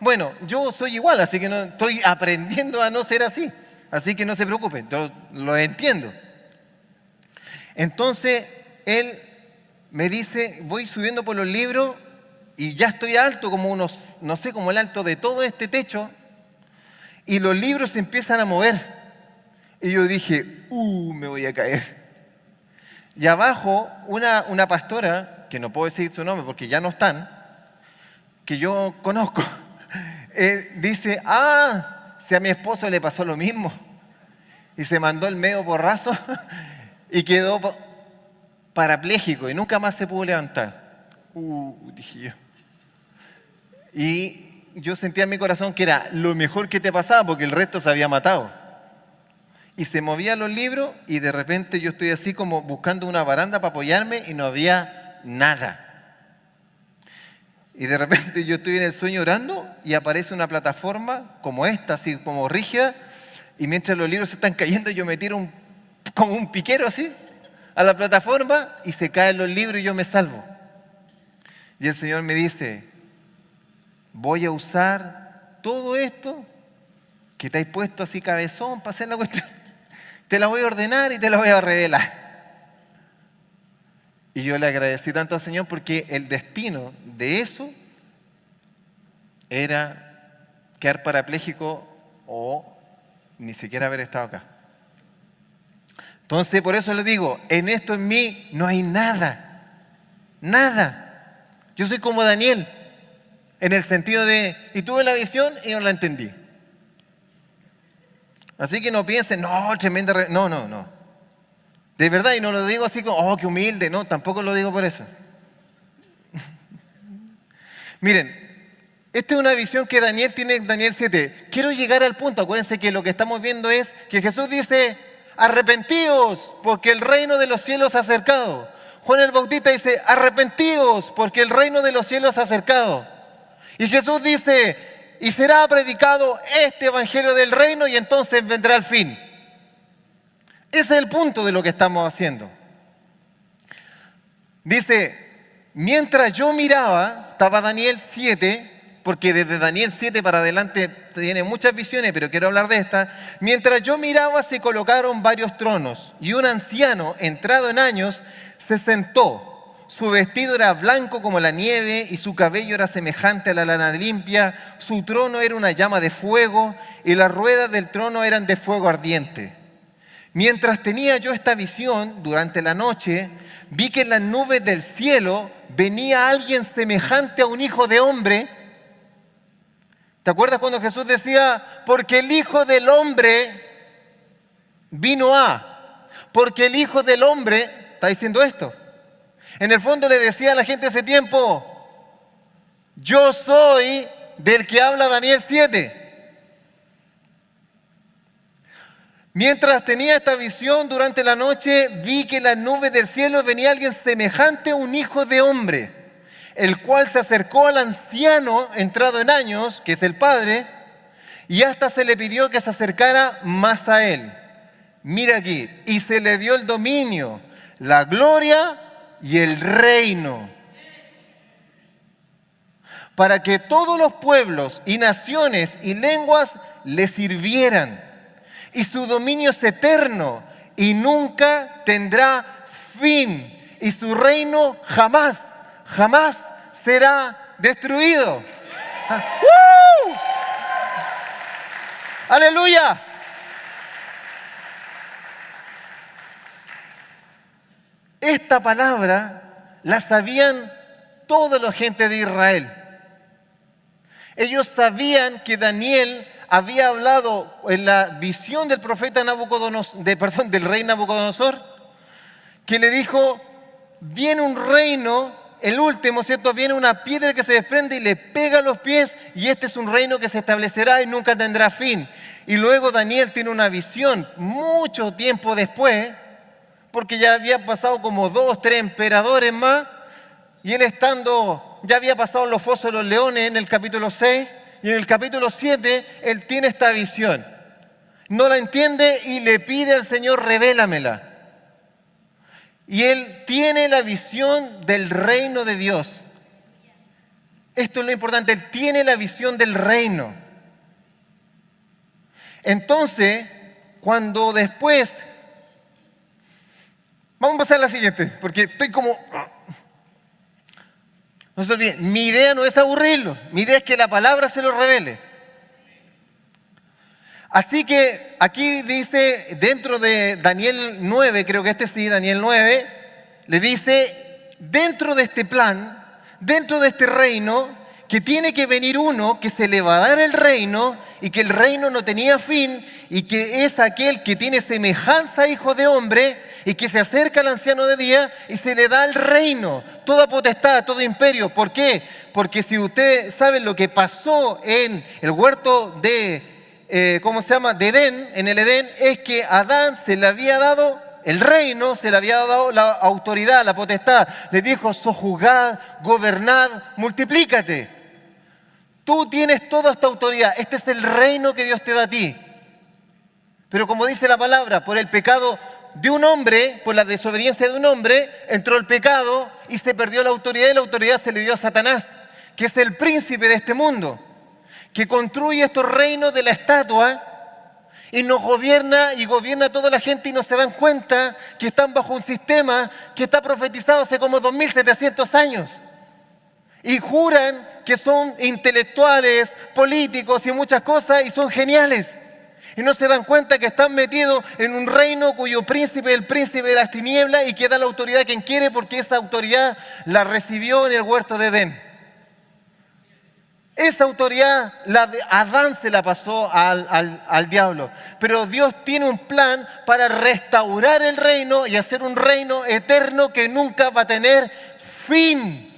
Bueno, yo soy igual, así que no, estoy aprendiendo a no ser así. Así que no se preocupen, yo lo entiendo. Entonces, él me dice, voy subiendo por los libros y ya estoy alto, como unos, no sé, como el alto de todo este techo, y los libros se empiezan a mover. Y yo dije, me voy a caer. Y abajo, una pastora, que no puedo decir su nombre porque ya no están, que yo conozco, dice, si a mi esposo le pasó lo mismo, y se mandó el medio porrazo y quedó parapléjico y nunca más se pudo levantar. Dije yo. Y yo sentía en mi corazón que era lo mejor que te pasaba porque el resto se había matado. Y se movían los libros y de repente yo estoy así como buscando una baranda para apoyarme y no había nada. Y de repente yo estoy en el sueño orando y aparece una plataforma como esta, así como rígida, y mientras los libros se están cayendo yo me tiro como un piquero así a la plataforma y se caen los libros y yo me salvo. Y el Señor me dice, voy a usar todo esto que te has puesto así cabezón para hacer la cuestión. Te la voy a ordenar y te la voy a revelar. Y yo le agradecí tanto al Señor porque el destino de eso era quedar parapléjico o ni siquiera haber estado acá. Entonces, por eso les digo, en esto en mí no hay nada. Nada. Yo soy como Daniel, en el sentido de, y tuve la visión y no la entendí. Así que no piensen, no, tremenda... No. De verdad, y no lo digo así como, oh, qué humilde. No, tampoco lo digo por eso. Miren, esta es una visión que Daniel tiene en Daniel 7. Quiero llegar al punto. Acuérdense que lo que estamos viendo es que Jesús dice, arrepentíos porque el reino de los cielos se ha acercado. Juan el Bautista dice, arrepentíos porque el reino de los cielos se ha acercado. Y Jesús dice, y será predicado este evangelio del reino y entonces vendrá el fin. Ese es el punto de lo que estamos haciendo. Dice, mientras yo miraba, estaba Daniel 7, porque desde Daniel 7 para adelante tiene muchas visiones, pero quiero hablar de esta. Mientras yo miraba se colocaron varios tronos y un anciano entrado en años se sentó. Su vestido era blanco como la nieve y su cabello era semejante a la lana limpia. Su trono era una llama de fuego y las ruedas del trono eran de fuego ardiente. Mientras tenía yo esta visión durante la noche, vi que en las nubes del cielo venía alguien semejante a un hijo de hombre. ¿Te acuerdas cuando Jesús decía, porque el Hijo del Hombre vino a? Porque el Hijo del Hombre está diciendo esto. En el fondo le decía a la gente ese tiempo, yo soy del que habla Daniel 7. Mientras tenía esta visión durante la noche, vi que en las nubes del cielo venía alguien semejante a un hijo de hombre, el cual se acercó al anciano entrado en años, que es el Padre, y hasta se le pidió que se acercara más a él. Mira aquí, y se le dio el dominio, la gloria y el reino, para que todos los pueblos y naciones y lenguas le sirvieran. Y su dominio es eterno y nunca tendrá fin. Y su reino jamás será destruido. ¡Woo! ¡Aleluya! Esta palabra la sabían toda la gente de Israel. Ellos sabían que Daniel había hablado en la visión del profeta del rey Nabucodonosor, que le dijo, viene un reino, el último, ¿cierto? Viene una piedra que se desprende y le pega a los pies, y este es un reino que se establecerá y nunca tendrá fin. Y luego Daniel tiene una visión mucho tiempo después, porque ya había pasado como 2, 3 emperadores más, y él ya había pasado los fosos de los leones en el capítulo 6, y en el capítulo 7, él tiene esta visión. No la entiende y le pide al Señor, revélamela. Y él tiene la visión del reino de Dios. Esto es lo importante, él tiene la visión del reino. Entonces, cuando después... Vamos a pasar a la siguiente, porque estoy como... No se olviden, mi idea no es aburrirlo, mi idea es que la palabra se lo revele. Así que aquí dice, dentro de Daniel 9, creo que Daniel 9, le dice, dentro de este plan, dentro de este reino, que tiene que venir uno que se le va a dar el reino y que el reino no tenía fin y que es aquel que tiene semejanza a hijo de hombre y que se acerca al anciano de día y se le da el reino, toda potestad, todo imperio. ¿Por qué? Porque si ustedes saben lo que pasó en el huerto de, de Edén, en el Edén, es que a Adán se le había dado el reino, se le había dado la autoridad, la potestad. Le dijo, sojuzgad, gobernad, multiplícate. Tú tienes toda esta autoridad, este es el reino que Dios te da a ti. Pero como dice la palabra, por el pecado de un hombre, por la desobediencia de un hombre, entró el pecado y se perdió la autoridad, y la autoridad se le dio a Satanás, que es el príncipe de este mundo, que construye estos reinos de la estatua y nos gobierna y gobierna a toda la gente y no se dan cuenta que están bajo un sistema que está profetizado hace como 2700 años. Y juran que son intelectuales, políticos y muchas cosas y son geniales. Y no se dan cuenta que están metidos en un reino cuyo príncipe es el príncipe de las tinieblas y que da la autoridad a quien quiere porque esa autoridad la recibió en el huerto de Edén. Esa autoridad, la de Adán se la pasó al diablo. Pero Dios tiene un plan para restaurar el reino y hacer un reino eterno que nunca va a tener fin.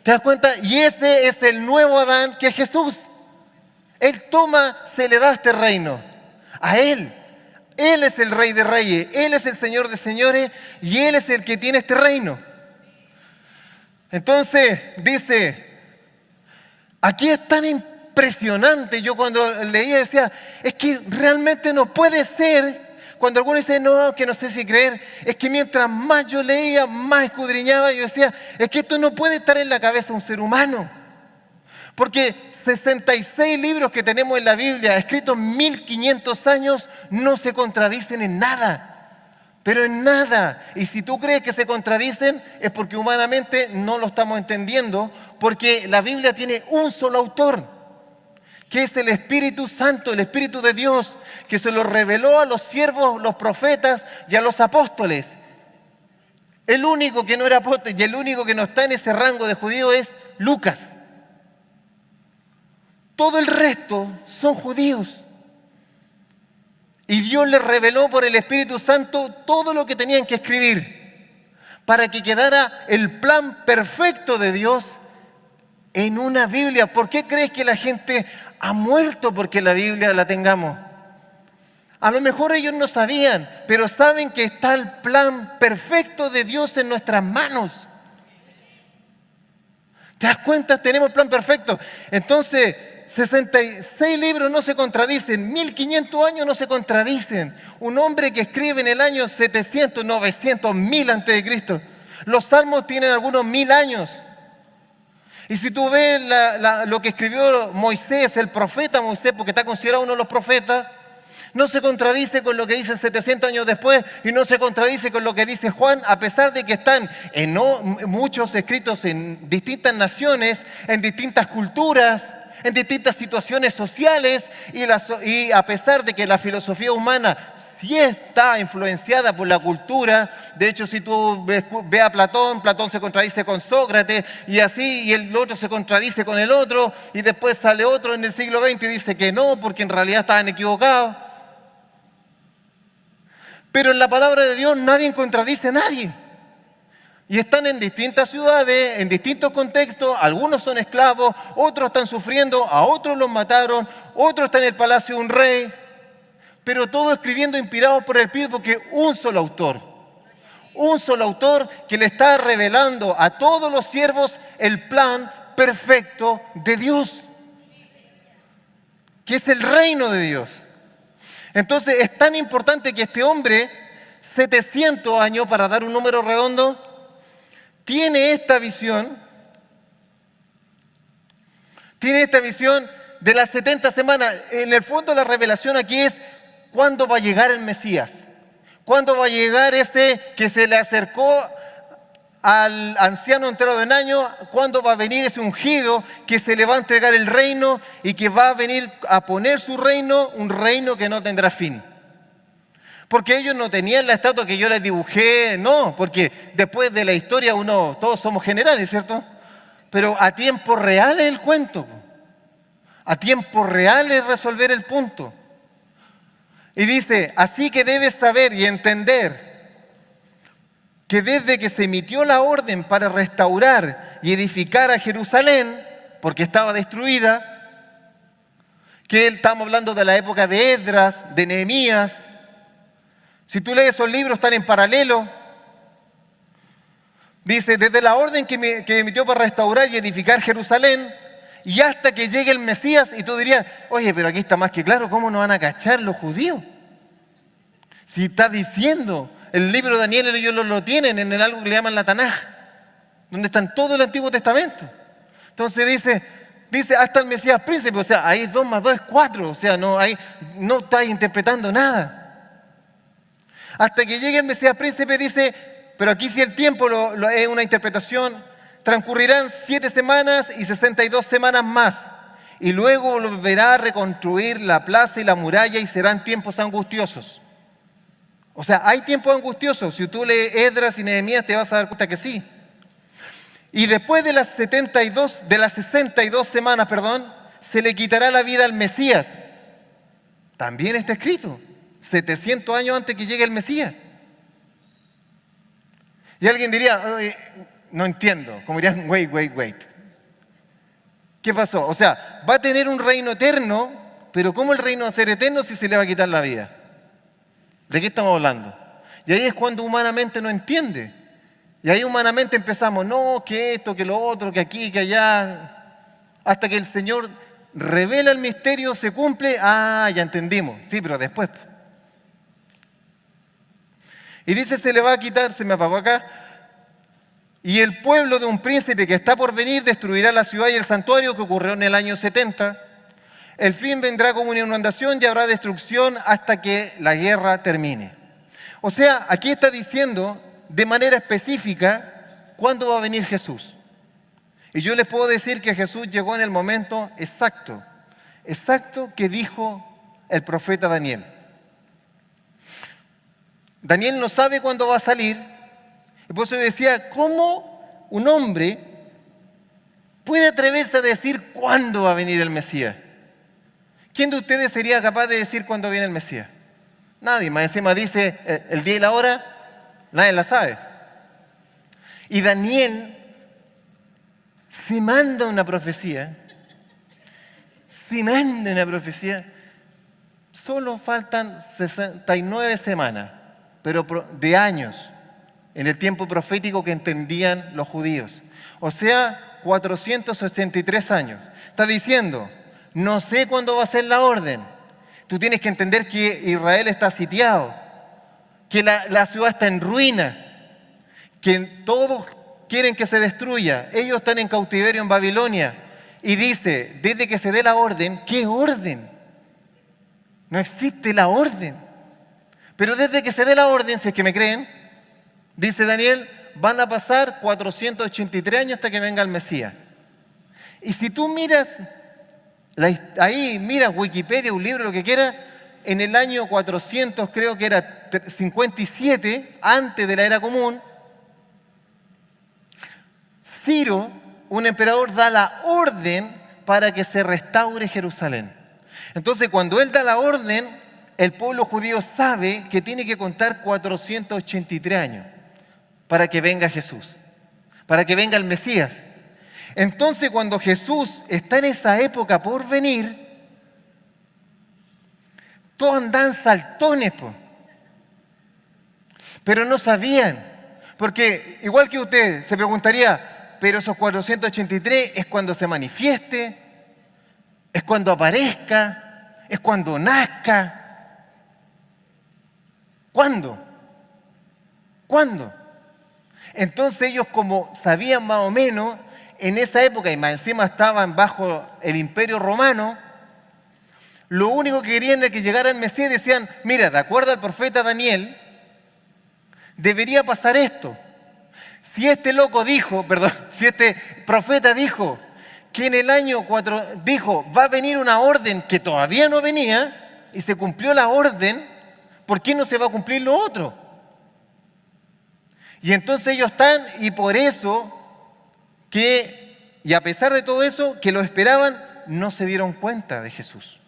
¿Te das cuenta? Y ese es el nuevo Adán que es Jesús. Él se le da este reino a Él. Él es el Rey de Reyes, Él es el Señor de Señores y Él es el que tiene este reino. Entonces dice, aquí es tan impresionante. Yo cuando leía decía, es que realmente no puede ser. Cuando algunos dicen, no, que no sé si creer, es que mientras más yo leía, más escudriñaba, yo decía, es que esto no puede estar en la cabeza de un ser humano. Porque 66 libros que tenemos en la Biblia, escritos 1500 años, no se contradicen en nada. Pero en nada. Y si tú crees que se contradicen, es porque humanamente no lo estamos entendiendo, porque la Biblia tiene un solo autor, que es el Espíritu Santo, el Espíritu de Dios, que se lo reveló a los siervos, los profetas y a los apóstoles. El único que no era apóstol y el único que no está en ese rango de judío es Lucas. Todo el resto son judíos. Y Dios les reveló por el Espíritu Santo todo lo que tenían que escribir para que quedara el plan perfecto de Dios en una Biblia. ¿Por qué crees que la gente ha muerto porque la Biblia la tengamos? A lo mejor ellos no sabían, pero saben que está el plan perfecto de Dios en nuestras manos. ¿Te das cuenta? Tenemos el plan perfecto. Entonces, 66 libros no se contradicen, 1500 años no se contradicen. Un hombre que escribe en el año 700, 900, 1000 antes de Cristo. Los salmos tienen algunos 1000 años. Y si tú ves lo que escribió Moisés, el profeta Moisés, porque está considerado uno de los profetas, no se contradice con lo que dice 700 años después y no se contradice con lo que dice Juan, a pesar de que están muchos escritos en distintas naciones, en distintas culturas, en distintas situaciones sociales y a pesar de que la filosofía humana sí está influenciada por la cultura. De hecho, si tú ves a Platón se contradice con Sócrates y así, y el otro se contradice con el otro y después sale otro en el siglo XX y dice que no, porque en realidad estaban equivocados. Pero en la palabra de Dios nadie contradice a nadie. Y están en distintas ciudades, en distintos contextos. Algunos son esclavos, otros están sufriendo, a otros los mataron, otros están en el palacio de un rey. Pero todo escribiendo inspirados por el Espíritu, porque un solo autor que le está revelando a todos los siervos el plan perfecto de Dios, que es el reino de Dios. Entonces es tan importante que este hombre, 700 años, para dar un número redondo, tiene esta visión de las 70 semanas. En el fondo la revelación aquí es cuándo va a llegar el Mesías, cuándo va a llegar ese que se le acercó al anciano entrado en año, cuándo va a venir ese ungido que se le va a entregar el reino y que va a venir a poner su reino, un reino que no tendrá fin. Porque ellos no tenían la estatua que yo les dibujé, no, porque después de la historia todos somos generales, ¿cierto? Pero a tiempo real es el cuento, a tiempo real es resolver el punto. Y dice, así que debes saber y entender que desde que se emitió la orden para restaurar y edificar a Jerusalén, porque estaba destruida, que estamos hablando de la época de Esdras, de Nehemías. Si tú lees esos libros, están en paralelo. Dice, desde la orden que emitió para restaurar y edificar Jerusalén, y hasta que llegue el Mesías, y tú dirías, oye, pero aquí está más que claro, ¿cómo no van a cachar los judíos? Si está diciendo, el libro de Daniel ellos lo tienen en algo que le llaman la Tanaj, donde están todo el Antiguo Testamento. Entonces dice hasta el Mesías príncipe, o sea, ahí 2 más 2 es 4, o sea, no está interpretando nada. Hasta que llegue el Mesías príncipe dice, pero aquí si el tiempo es una interpretación, transcurrirán 7 semanas y 62 semanas más. Y luego volverá a reconstruir la plaza y la muralla y serán tiempos angustiosos. O sea, hay tiempos angustiosos. Si tú lees Esdras y Nehemías te vas a dar cuenta que sí. Y después de las 62 semanas, se le quitará la vida al Mesías. También está escrito, 700 años antes que llegue el Mesías. Y alguien diría, no entiendo, como dirían, wait. ¿Qué pasó? O sea, va a tener un reino eterno, pero ¿cómo el reino va a ser eterno si se le va a quitar la vida? ¿De qué estamos hablando? Y ahí es cuando humanamente no entiende. Y ahí humanamente empezamos, no, que esto, que lo otro, que aquí, que allá. Hasta que el Señor revela el misterio, se cumple, ya entendimos. Sí, pero después. Y dice, se le va a quitar, se me apagó acá. Y el pueblo de un príncipe que está por venir destruirá la ciudad y el santuario, que ocurrió en el año 70. El fin vendrá como una inundación y habrá destrucción hasta que la guerra termine. O sea, aquí está diciendo de manera específica cuándo va a venir Jesús. Y yo les puedo decir que Jesús llegó en el momento exacto que dijo el profeta Daniel. Daniel no sabe cuándo va a salir. Y por eso yo decía, ¿cómo un hombre puede atreverse a decir cuándo va a venir el Mesías? ¿Quién de ustedes sería capaz de decir cuándo viene el Mesías? Nadie. Más encima dice el día y la hora, nadie la sabe. Y Daniel se manda una profecía. Solo faltan 69 semanas, pero de años, en el tiempo profético que entendían los judíos. O sea, 483 años. Está diciendo, no sé cuándo va a ser la orden. Tú tienes que entender que Israel está sitiado, que la ciudad está en ruina, que todos quieren que se destruya. Ellos están en cautiverio en Babilonia. Y dice, desde que se dé la orden, ¿qué orden? No existe la orden. Pero desde que se dé la orden, si es que me creen, dice Daniel, van a pasar 483 años hasta que venga el Mesías. Y si tú miras, ahí miras Wikipedia, un libro, lo que quieras, en el año 400, creo que era 57, antes de la era común, Ciro, un emperador, da la orden para que se restaure Jerusalén. Entonces, cuando él da la orden, el pueblo judío sabe que tiene que contar 483 años para que venga Jesús, para que venga el Mesías. Entonces, cuando Jesús está en esa época por venir, todos andan saltones, pero no sabían. Porque igual que usted se preguntaría, pero esos 483 es cuando se manifieste, es cuando aparezca, es cuando nazca. ¿Cuándo? Entonces ellos, como sabían más o menos, en esa época, y más encima estaban bajo el Imperio Romano, lo único que querían era que llegara el Mesías y decían, mira, de acuerdo al profeta Daniel, debería pasar esto. Si este profeta dijo que en el año 4, dijo, va a venir una orden que todavía no venía, y se cumplió la orden, ¿por qué no se va a cumplir lo otro? Y entonces ellos están, y por eso, y a pesar de todo eso, que lo esperaban, no se dieron cuenta de Jesús.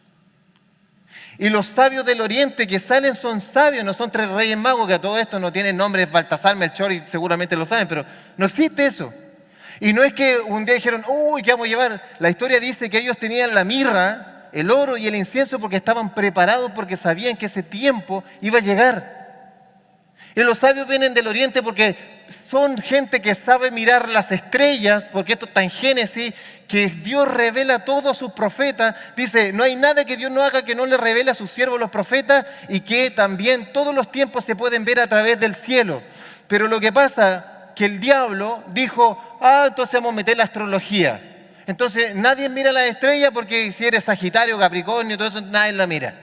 Y los sabios del oriente que salen son sabios, no son 3 reyes magos, que a todo esto no tienen nombres, Baltasar, Melchor, y seguramente lo saben, pero no existe eso. Y no es que un día dijeron, uy, ¿qué vamos a llevar? La historia dice que ellos tenían la mirra, el oro y el incienso porque estaban preparados, porque sabían que ese tiempo iba a llegar. Y los sabios vienen del oriente porque son gente que sabe mirar las estrellas, porque esto está en Génesis, que Dios revela todo a sus profetas. Dice, no hay nada que Dios no haga que no le revele a sus siervos los profetas, y que también todos los tiempos se pueden ver a través del cielo. Pero lo que pasa que el diablo dijo, entonces vamos a meter la astrología. Entonces nadie mira las estrellas porque si eres Sagitario, Capricornio, todo eso, nadie la mira.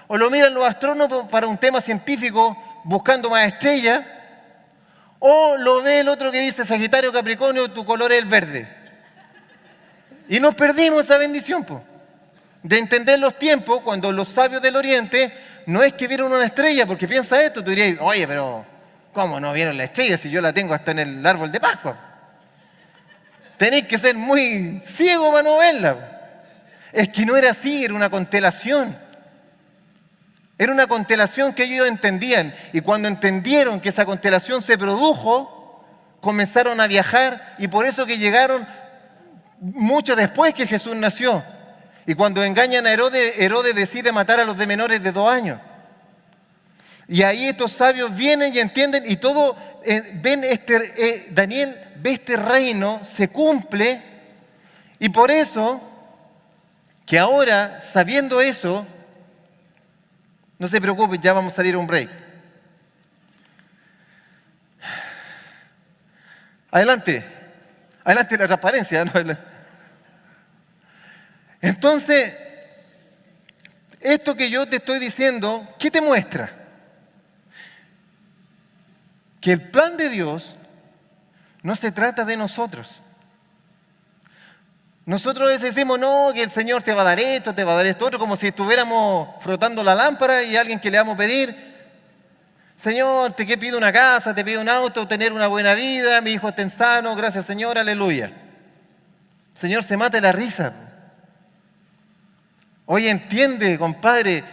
O lo miran los astrónomos para un tema científico buscando más estrellas, o lo ve el otro que dice Sagitario, Capricornio, tu color es el verde. Y nos perdimos esa bendición, po, de entender los tiempos cuando los sabios del Oriente no es que vieron una estrella, porque piensa esto, tú dirías, oye, pero ¿cómo no vieron la estrella si yo la tengo hasta en el árbol de Pascua? Tenéis que ser muy ciego para no verla. Es que no era así, era una constelación. Era una constelación que ellos entendían. Y cuando entendieron que esa constelación se produjo, comenzaron a viajar y por eso que llegaron mucho después que Jesús nació. Y cuando engañan a Herodes, Herodes decide matar a los de menores de 2 años. Y ahí estos sabios vienen y entienden y todo, ven Daniel ve este reino, se cumple. Y por eso, que ahora, sabiendo eso, no se preocupen, ya vamos a salir a un break. Adelante la transparencia, ¿no? Entonces, esto que yo te estoy diciendo, ¿qué te muestra? Que el plan de Dios no se trata de nosotros. Nosotros a veces decimos, no, que el Señor te va a dar esto, te va a dar esto otro, como si estuviéramos frotando la lámpara y alguien que le vamos a pedir, Señor, te pido una casa, te pido un auto, tener una buena vida, mi hijo está sano, gracias Señor, aleluya. Señor, se mata la risa. Oye, entiende, compadre,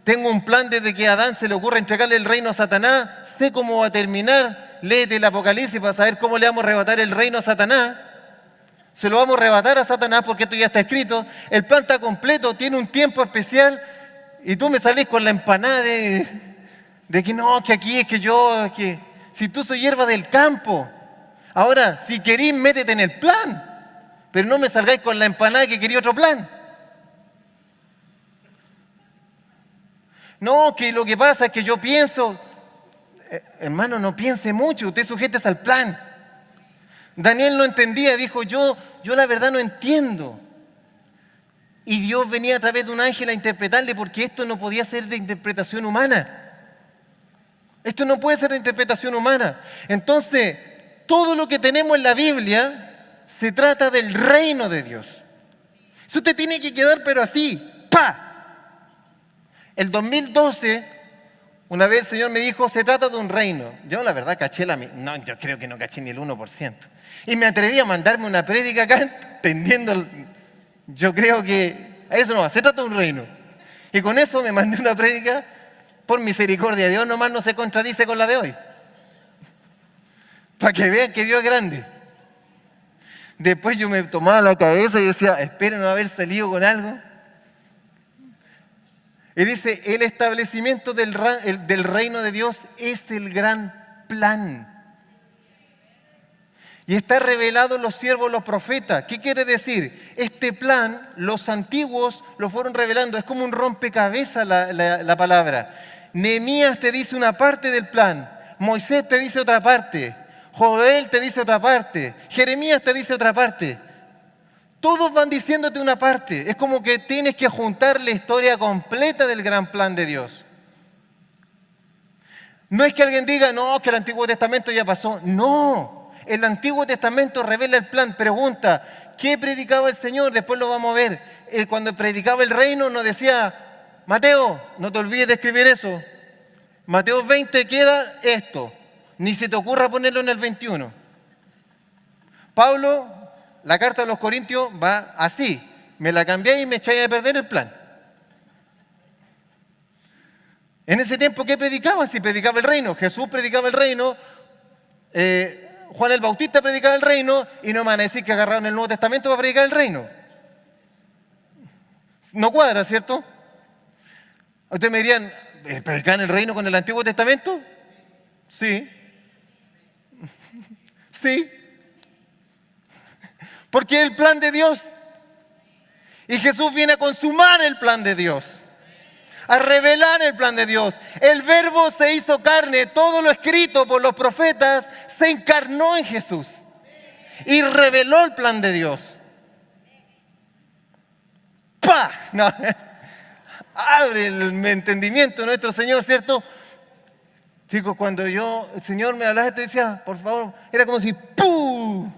tengo un plan desde que a Adán se le ocurre entregarle el reino a Satanás, sé cómo va a terminar, léete el Apocalipsis para saber cómo le vamos a arrebatar el reino a Satanás. Se lo vamos a arrebatar a Satanás porque esto ya está escrito, el plan está completo, tiene un tiempo especial y tú me salís con la empanada de que no, que aquí es que yo, que si tú soy hierba del campo. Ahora, si querís, métete en el plan, pero no me salgáis con la empanada que quería otro plan. No, que lo que pasa es que yo pienso, hermano, no piense mucho, usted sujétese al plan. Daniel no entendía, dijo, yo la verdad no entiendo. Y Dios venía a través de un ángel a interpretarle porque esto no podía ser de interpretación humana. Esto no puede ser de interpretación humana. Entonces, todo lo que tenemos en la Biblia se trata del reino de Dios. Eso te tiene que quedar pero así, ¡pa! El 2012, una vez el Señor me dijo, se trata de un reino. Yo la verdad caché no, yo creo que no caché ni el 1%. Y me atreví a mandarme una prédica acá, entendiendo, yo creo que eso no, se trata de un reino. Y con eso me mandé una prédica, por misericordia de Dios, nomás no se contradice con la de hoy. Para que vean que Dios es grande. Después yo me tomaba la cabeza y decía, espero no haber salido con algo. Y dice, el establecimiento del reino de Dios es el gran plan. Y está revelado en los siervos, los profetas. ¿Qué quiere decir? Este plan, los antiguos lo fueron revelando. Es como un rompecabezas la palabra. Nehemías te dice una parte del plan. Moisés te dice otra parte. Joel te dice otra parte. Jeremías te dice otra parte. Todos van diciéndote una parte. Es como que tienes que juntar la historia completa del gran plan de Dios. No es que alguien diga, no, que el Antiguo Testamento ya pasó. No, el Antiguo Testamento revela el plan. Pregunta, ¿qué predicaba el Señor? Después lo vamos a ver. Cuando predicaba el reino nos decía, Mateo, no te olvides de escribir eso. Mateo 20 queda esto. Ni se te ocurra ponerlo en el 21. Pablo, la carta a los Corintios va así. Me la cambié y me echáis a perder el plan. En ese tiempo, ¿qué predicaban? Si predicaba el reino. Jesús predicaba el reino. Juan el Bautista predicaba el reino. Y no me van a decir que agarraron el Nuevo Testamento para predicar el reino. No cuadra, ¿cierto? Ustedes me dirían, ¿predicaban el reino con el Antiguo Testamento? Sí. Sí. Porque es el plan de Dios. Y Jesús viene a consumar el plan de Dios. A revelar el plan de Dios. El Verbo se hizo carne. Todo lo escrito por los profetas se encarnó en Jesús. Y reveló el plan de Dios. ¡pah! No, abre el entendimiento de nuestro Señor, ¿cierto? Chicos, cuando el Señor me hablaba esto, decía, por favor, era como si ¡pum!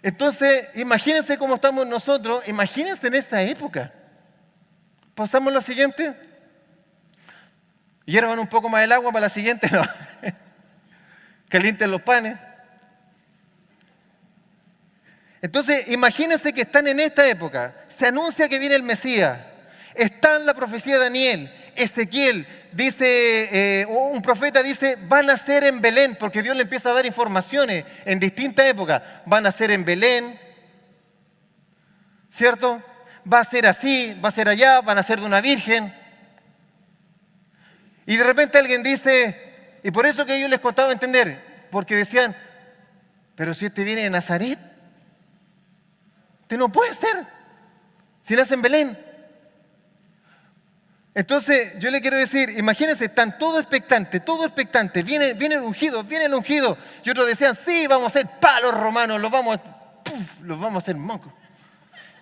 Entonces, imagínense cómo estamos nosotros, imagínense en esta época. Pasamos la siguiente. Hiervan un poco más el agua para la siguiente, no. Calienten los panes. Entonces, imagínense que están en esta época. Se anuncia que viene el Mesías. Está en la profecía de Daniel. Ezequiel dice, un profeta dice, van a ser en Belén, porque Dios le empieza a dar informaciones en distintas épocas. Van a ser en Belén, ¿cierto? Va a ser así, va a ser allá, van a ser de una virgen. Y de repente alguien dice, y por eso que yo les costaba entender, porque decían, pero si este viene de Nazaret, este no puede ser, si nace en Belén. Entonces, yo le quiero decir, imagínense, están todos expectantes, vienen ungidos. Y otros decían, sí, vamos a ser palos romanos, los vamos a hacer mocos.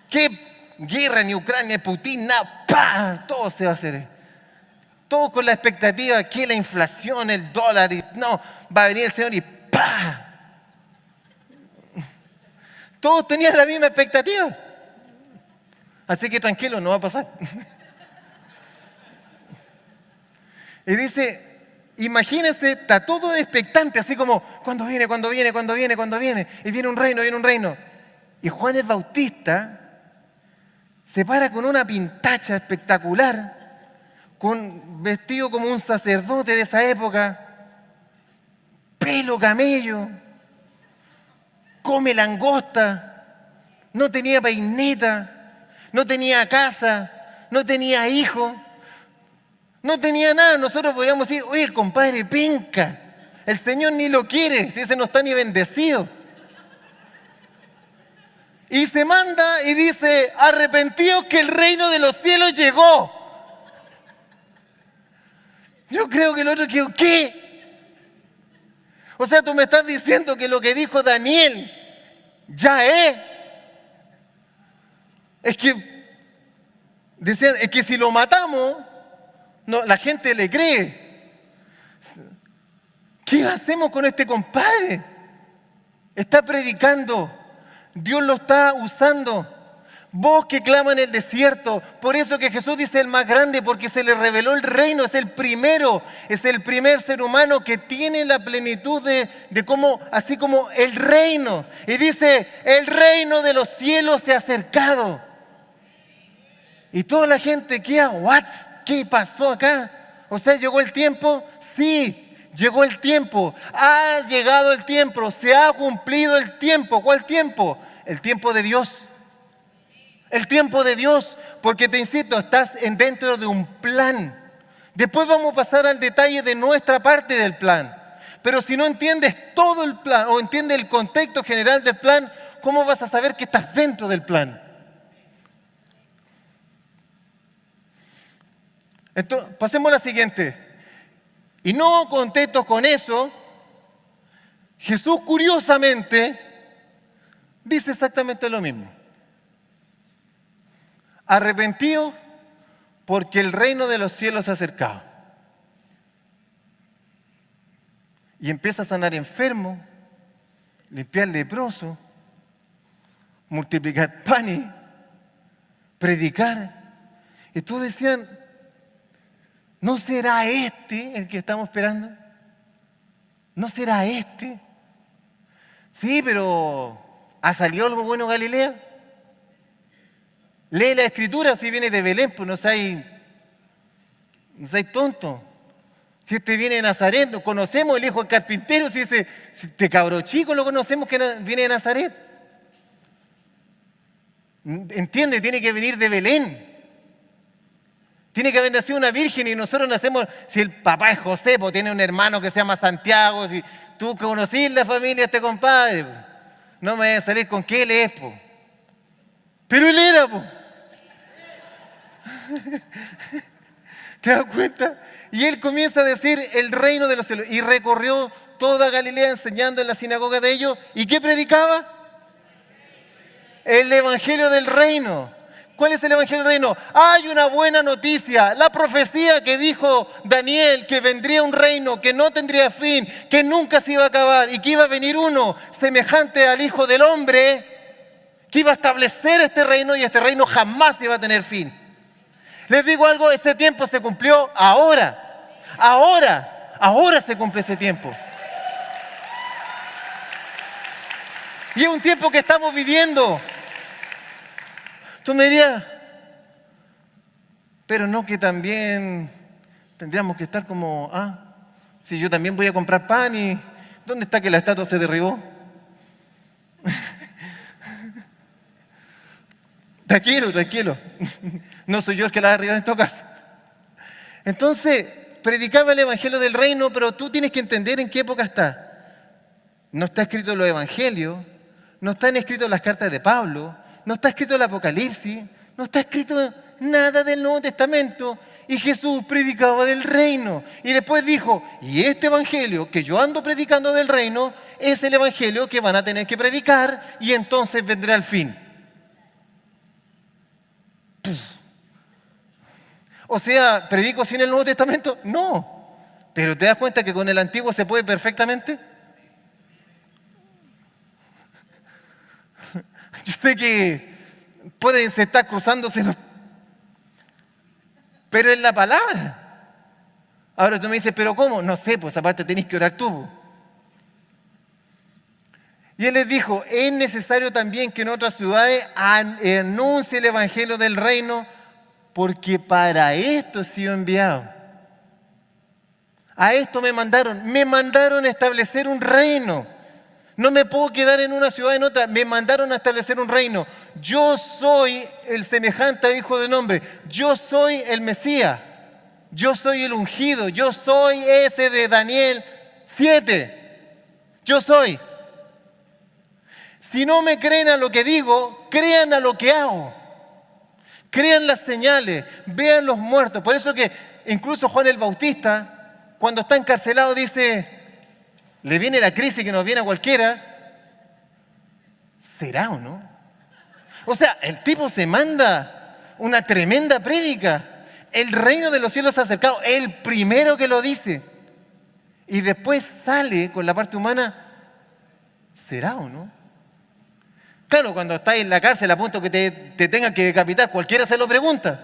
¿Qué guerra ni Ucrania, Putin, nada, ¡pah! Todo se va a hacer. Todo con la expectativa que la inflación, el dólar, y no, va a venir el Señor y ¡pah! Todos tenían la misma expectativa. Así que tranquilo, no va a pasar. Y dice, imagínense, está todo expectante, así como, ¿cuándo viene? Y viene un reino. Y Juan el Bautista se para con una pintacha espectacular, vestido como un sacerdote de esa época, pelo camello, come langosta, no tenía peineta, no tenía casa, no tenía hijos. No tenía nada. Nosotros podríamos decir, oye, el compadre penca, el Señor ni lo quiere, si ese no está ni bendecido. Y se manda y dice, arrepentidos que el reino de los cielos llegó. Yo creo que el otro quedó, ¿qué? O sea, tú me estás diciendo que lo que dijo Daniel ya es. Es que, decían, es que si lo matamos, no, la gente le cree. ¿Qué hacemos con este compadre? Está predicando. Dios lo está usando. Voz que clama en el desierto. Por eso que Jesús dice el más grande, porque se le reveló el reino. Es el primero. Es el primer ser humano que tiene la plenitud de cómo, así como el reino. Y dice, el reino de los cielos se ha acercado. Y toda la gente queda, ¿what? ¿Qué pasó acá? O sea, ¿llegó el tiempo? Sí, llegó el tiempo. Ha llegado el tiempo, se ha cumplido el tiempo. ¿Cuál tiempo? El tiempo de Dios. El tiempo de Dios, porque te insisto, estás dentro de un plan. Después vamos a pasar al detalle de nuestra parte del plan. Pero si no entiendes todo el plan o entiendes el contexto general del plan, ¿cómo vas a saber que estás dentro del plan? Entonces, pasemos a la siguiente. Y no contentos con eso, Jesús curiosamente dice exactamente lo mismo. Arrepentido porque el reino de los cielos se ha acercado. Y empieza a sanar enfermos, limpiar leprosos, multiplicar panes, predicar. Y todos decían, ¿no será este el que estamos esperando? ¿No será este? Sí, pero ¿ha salido algo bueno Galilea? Lee la escritura, si viene de Belén, pues no seáis tonto. Si este viene de Nazaret, lo conocemos, el hijo del carpintero, si este cabro chico lo conocemos que viene de Nazaret. Entiende, tiene que venir de Belén. Tiene que haber nacido una virgen y nosotros nacemos, si el papá es José, pues tiene un hermano que se llama Santiago, si tú conocís la familia de este compadre, pues, no me vas a salir con qué él es, pues. Pero él era, pues. ¿Te das cuenta? Y él comienza a decir el reino de los cielos y recorrió toda Galilea enseñando en la sinagoga de ellos. ¿Y qué predicaba? El evangelio del reino. ¿Cuál es el evangelio del reino? Hay una buena noticia. La profecía que dijo Daniel, que vendría un reino que no tendría fin, que nunca se iba a acabar y que iba a venir uno semejante al Hijo del Hombre, que iba a establecer este reino y este reino jamás iba a tener fin. Les digo algo, ese tiempo se cumplió ahora. Ahora se cumple ese tiempo. Y es un tiempo que estamos viviendo. Tú me dirías, pero no que también tendríamos que estar como, si yo también voy a comprar pan y ¿dónde está que la estatua se derribó? Tranquilo. No soy yo el que la va a derribar en todo caso. Entonces, predicaba el evangelio del reino, pero tú tienes que entender en qué época está. No está escrito en los evangelios, no están escritas las cartas de Pablo, no está escrito el Apocalipsis, no está escrito nada del Nuevo Testamento. Y Jesús predicaba del reino. Y después dijo, y este evangelio que yo ando predicando del reino es el evangelio que van a tener que predicar y entonces vendrá el fin. O sea, ¿predico sin el Nuevo Testamento? No. Pero ¿te das cuenta que con el Antiguo se puede perfectamente? Yo sé que pueden estar cruzándose, pero es la palabra. Ahora tú me dices, ¿pero cómo? No sé, pues aparte tenés que orar tú. Y él les dijo, es necesario también que en otras ciudades anuncie el evangelio del reino, porque para esto he sido enviado. A esto me mandaron a establecer un reino. No me puedo quedar en una ciudad en otra. Me mandaron a establecer un reino. Yo soy el semejante al Hijo del Hombre. Yo soy el Mesías. Yo soy el ungido. Yo soy ese de Daniel 7. Yo soy. Si no me creen a lo que digo, crean a lo que hago. Crean las señales. Vean los muertos. Por eso que incluso Juan el Bautista, cuando está encarcelado, dice... Le viene la crisis que nos viene a cualquiera. ¿Será o no? O sea, el tipo se manda una tremenda prédica. El reino de los cielos se ha acercado. El primero que lo dice. Y después sale con la parte humana. ¿Será o no? Claro, cuando estás en la cárcel a punto que te tengan que decapitar, cualquiera se lo pregunta.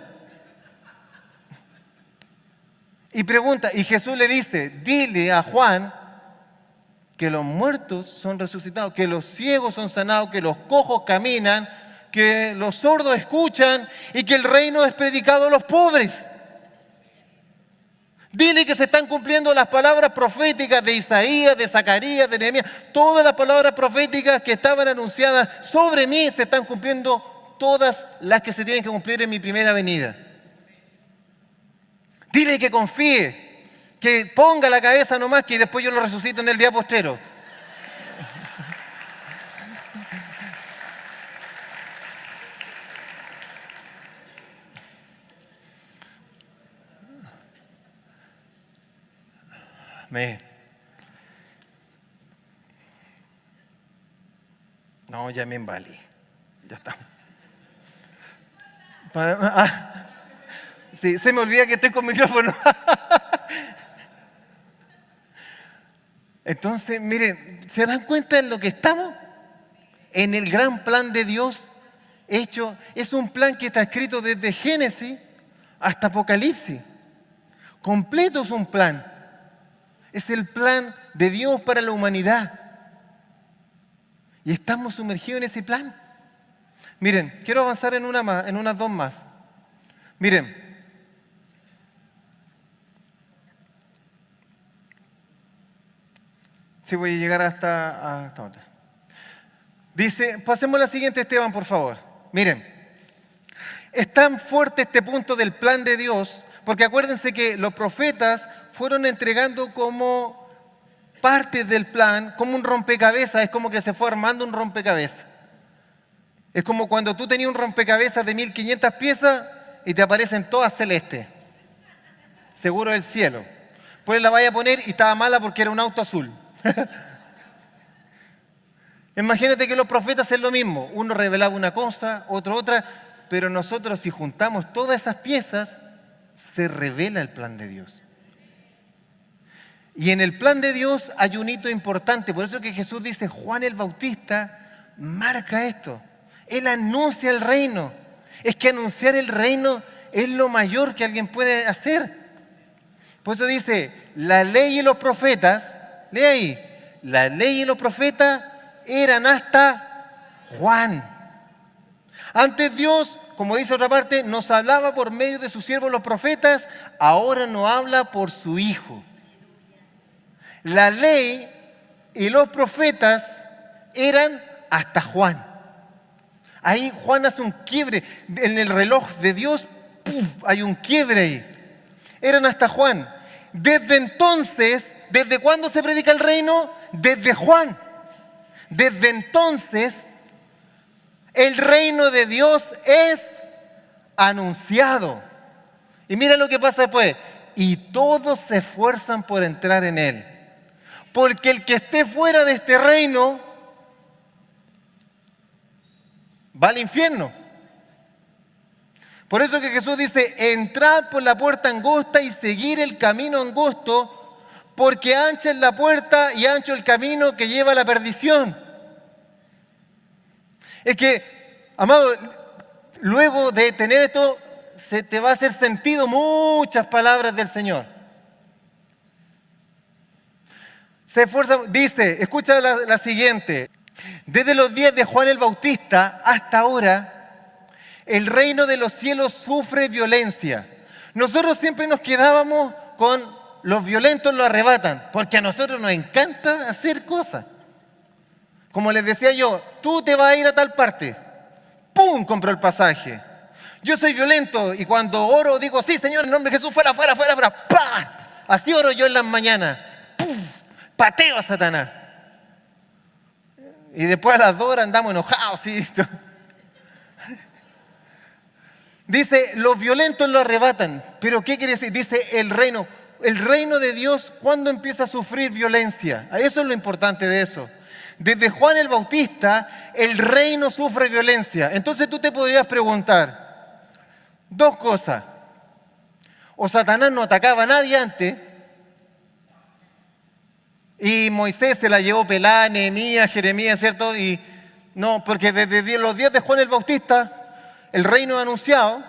Y pregunta, y Jesús le dice, dile a Juan que los muertos son resucitados, que los ciegos son sanados, que los cojos caminan, que los sordos escuchan y que el reino es predicado a los pobres. Dile que se están cumpliendo las palabras proféticas de Isaías, de Zacarías, de Nehemías. Todas las palabras proféticas que estaban anunciadas sobre mí se están cumpliendo, todas las que se tienen que cumplir en mi primera venida. Dile que confíe. Que ponga la cabeza nomás que después yo lo resucito en el día postrero. No, ya me embalé. Ya está. Sí, se me olvida que estoy con micrófono. Entonces, miren, ¿se dan cuenta en lo que estamos? En el gran plan de Dios hecho. Es un plan que está escrito desde Génesis hasta Apocalipsis. Completo es un plan. Es el plan de Dios para la humanidad. Y estamos sumergidos en ese plan. Miren, quiero avanzar en unas dos más. Miren. Sí, voy a llegar hasta otra. Dice, pasemos a la siguiente, Esteban, por favor. Miren, es tan fuerte este punto del plan de Dios, porque acuérdense que los profetas fueron entregando como partes del plan, como un rompecabezas, es como que se fue armando un rompecabezas. Es como cuando tú tenías un rompecabezas de 1500 piezas y te aparecen todas celestes. Seguro del cielo. Pues la vaya a poner y estaba mala porque era un auto azul. Imagínate que los profetas es lo mismo. Uno revelaba una cosa, otro otra, pero nosotros si juntamos todas esas piezas, se revela el plan de Dios. Y en el plan de Dios hay un hito importante. Por eso que Jesús dice, Juan el Bautista marca esto. Él anuncia el reino. Es que anunciar el reino es lo mayor que alguien puede hacer. Por eso dice, la ley y los profetas, lee ahí, la ley y los profetas eran hasta Juan. Antes Dios, como dice otra parte, nos hablaba por medio de sus siervos los profetas, ahora nos habla por su Hijo. La ley y los profetas eran hasta Juan. Ahí Juan hace un quiebre. En el reloj de Dios, ¡puf!, hay un quiebre ahí. Eran hasta Juan. Desde entonces, ¿desde cuándo se predica el reino? Desde Juan. Desde entonces, el reino de Dios es anunciado. Y mira lo que pasa después. Y todos se esfuerzan por entrar en él. Porque el que esté fuera de este reino va al infierno. Por eso que Jesús dice, entrad por la puerta angosta y seguir el camino angosto, porque ancha es la puerta y ancho el camino que lleva a la perdición. Es que, amado, luego de tener esto, se te va a hacer sentido muchas palabras del Señor. Se esfuerza, dice, escucha la siguiente. Desde los días de Juan el Bautista hasta ahora, el reino de los cielos sufre violencia. Nosotros siempre nos quedábamos con los violentos lo arrebatan, porque a nosotros nos encanta hacer cosas. Como les decía yo, tú te vas a ir a tal parte. ¡Pum! Compró el pasaje. Yo soy violento y cuando oro digo, sí, Señor, en nombre de Jesús, fuera, fuera, fuera, fuera. ¡Pah! Así oro yo en las mañanas. ¡Pum! Pateo a Satanás. Y después a las 2 horas andamos enojados. ¿Sí? Dice, los violentos lo arrebatan. ¿Pero qué quiere decir? Dice, el reino de Dios, ¿cuándo empieza a sufrir violencia? Eso es lo importante de eso. Desde Juan el Bautista, el reino sufre violencia. Entonces tú te podrías preguntar dos cosas. O Satanás no atacaba a nadie antes, y Moisés se la llevó pelada, Nehemías, Jeremías, ¿cierto? Y no, porque desde los días de Juan el Bautista, el reino anunciado,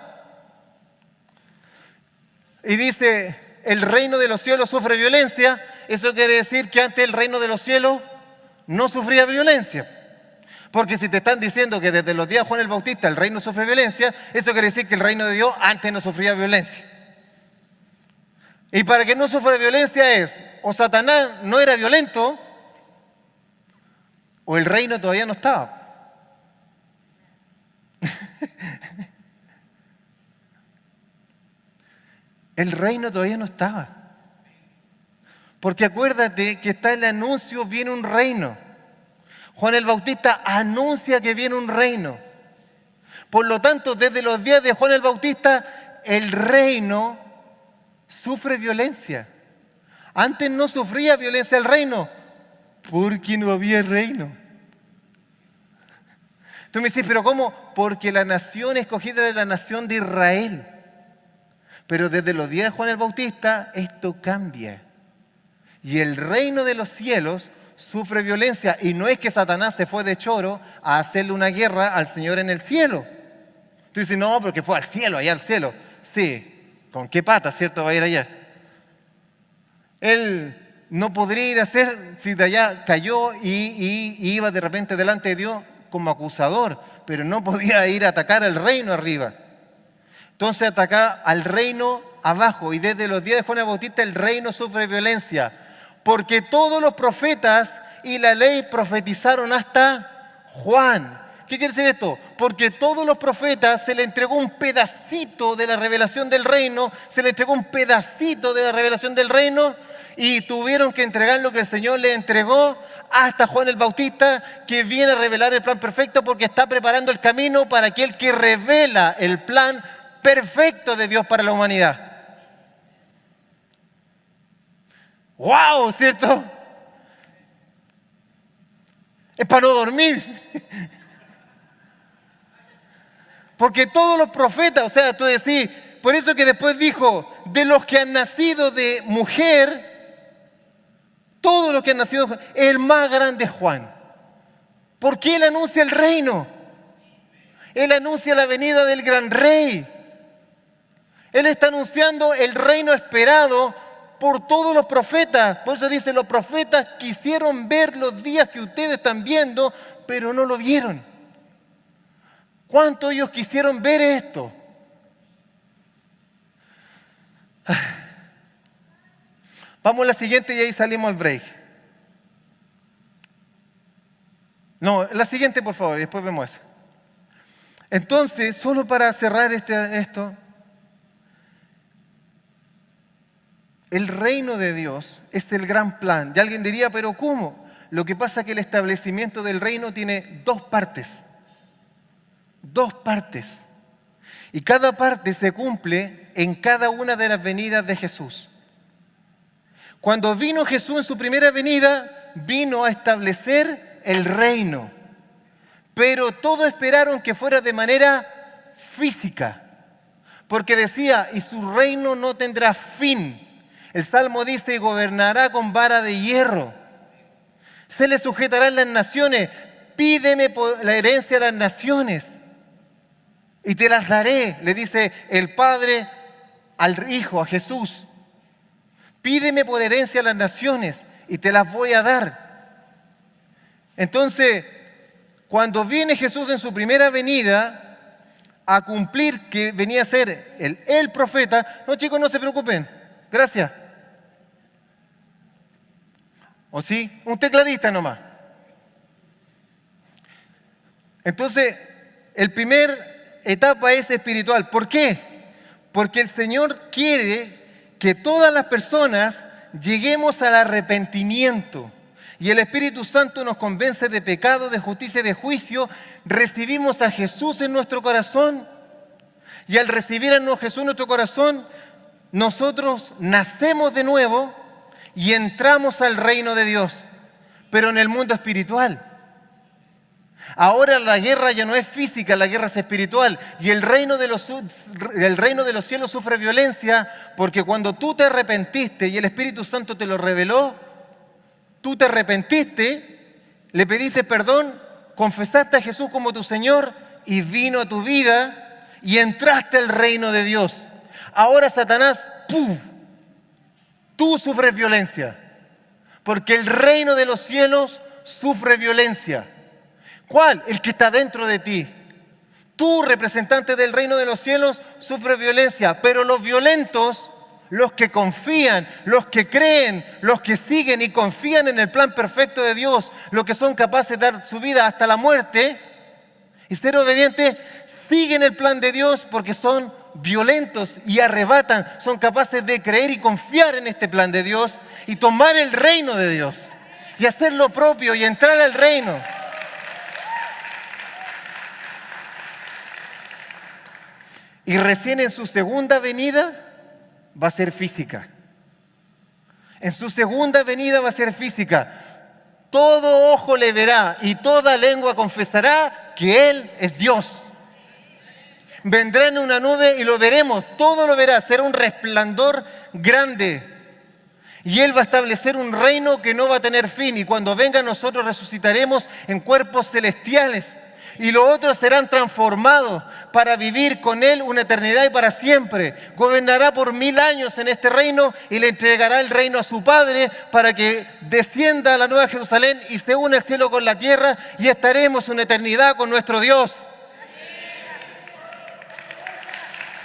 y dice, el reino de los cielos sufre violencia. Eso quiere decir que antes el reino de los cielos no sufría violencia. Porque si te están diciendo que desde los días de Juan el Bautista el reino sufre violencia, eso quiere decir que el reino de Dios antes no sufría violencia. Y para que no sufra violencia es, o Satanás no era violento, o el reino todavía no estaba. El reino todavía no estaba. Porque acuérdate que está el anuncio, viene un reino. Juan el Bautista anuncia que viene un reino. Por lo tanto, desde los días de Juan el Bautista, el reino sufre violencia. Antes no sufría violencia el reino, porque no había reino. Tú me dices, ¿pero cómo? Porque la nación escogida era la nación de Israel. Pero desde los días de Juan el Bautista, esto cambia. Y el reino de los cielos sufre violencia. Y no es que Satanás se fue de choro a hacerle una guerra al Señor en el cielo. Tú dices, no, porque fue al cielo, allá al cielo. Sí, ¿con qué pata, cierto, va a ir allá? Él no podría ir a hacer si de allá cayó y iba de repente delante de Dios como acusador, pero no podía ir a atacar al reino arriba. Entonces atacaba al reino abajo, y desde los días de Juan el Bautista el reino sufre violencia, porque todos los profetas y la ley profetizaron hasta Juan. ¿Qué quiere decir esto? Porque todos los profetas se le entregó un pedacito de la revelación del reino, se le entregó un pedacito de la revelación del reino, y tuvieron que entregar lo que el Señor le entregó hasta Juan el Bautista, que viene a revelar el plan perfecto porque está preparando el camino para aquel que revela el plan perfecto de Dios para la humanidad. ¡Wow! ¿Cierto? Es para no dormir. Porque todos los profetas, o sea, tú decís, por eso que después dijo, de los que han nacido de mujer, todos los que han nacido de mujer, el más grande es Juan. Porque él anuncia el reino. Él anuncia la venida del gran rey. Él está anunciando el reino esperado por todos los profetas. Por eso dice, los profetas quisieron ver los días que ustedes están viendo, pero no lo vieron. ¿Cuánto ellos quisieron ver esto? Vamos a la siguiente y ahí salimos al break. No, la siguiente por favor, y después vemos esa. Entonces, solo para cerrar esto, el reino de Dios es el gran plan. Y alguien diría, ¿pero cómo? Lo que pasa es que el establecimiento del reino tiene dos partes. Dos partes. Y cada parte se cumple en cada una de las venidas de Jesús. Cuando vino Jesús en su primera venida, vino a establecer el reino. Pero todos esperaron que fuera de manera física. Porque decía, y su reino no tendrá fin. El Salmo dice, gobernará con vara de hierro. Se le sujetará en las naciones. Pídeme la herencia de las naciones y te las daré, le dice el Padre al Hijo, a Jesús. Pídeme por herencia a las naciones y te las voy a dar. Entonces, cuando viene Jesús en su primera venida a cumplir que venía a ser el profeta, no chicos, no se preocupen, gracias. ¿O sí? Un tecladista nomás. Entonces, el primer etapa es espiritual. ¿Por qué? Porque el Señor quiere que todas las personas lleguemos al arrepentimiento. Y el Espíritu Santo nos convence de pecado, de justicia y de juicio. Recibimos a Jesús en nuestro corazón. Y al recibir a Jesús en nuestro corazón, nosotros nacemos de nuevo y entramos al reino de Dios, pero en el mundo espiritual. Ahora la guerra ya no es física, la guerra es espiritual. Y el reino de los cielos sufre violencia porque cuando tú te arrepentiste y el Espíritu Santo te lo reveló, tú te arrepentiste, le pediste perdón, confesaste a Jesús como tu Señor y vino a tu vida y entraste al reino de Dios. Ahora Satanás, ¡pum!, tú sufres violencia porque el reino de los cielos sufre violencia. ¿Cuál? El que está dentro de ti. Tú, representante del reino de los cielos, sufres violencia, pero los violentos, los que confían, los que creen, los que siguen y confían en el plan perfecto de Dios, los que son capaces de dar su vida hasta la muerte y ser obedientes, siguen el plan de Dios porque son violentos y arrebatan, son capaces de creer y confiar en este plan de Dios y tomar el reino de Dios y hacer lo propio y entrar al reino. Y recién en su segunda venida va a ser física. En su segunda venida va a ser física. Todo ojo le verá y toda lengua confesará que Él es Dios. Vendrá en una nube y lo veremos, todo lo verá, será un resplandor grande. Y Él va a establecer un reino que no va a tener fin. Y cuando venga nosotros resucitaremos en cuerpos celestiales. Y los otros serán transformados para vivir con Él una eternidad y para siempre. Gobernará por 1000 años en este reino y le entregará el reino a su Padre para que descienda a la Nueva Jerusalén y se une el cielo con la tierra y estaremos una eternidad con nuestro Dios.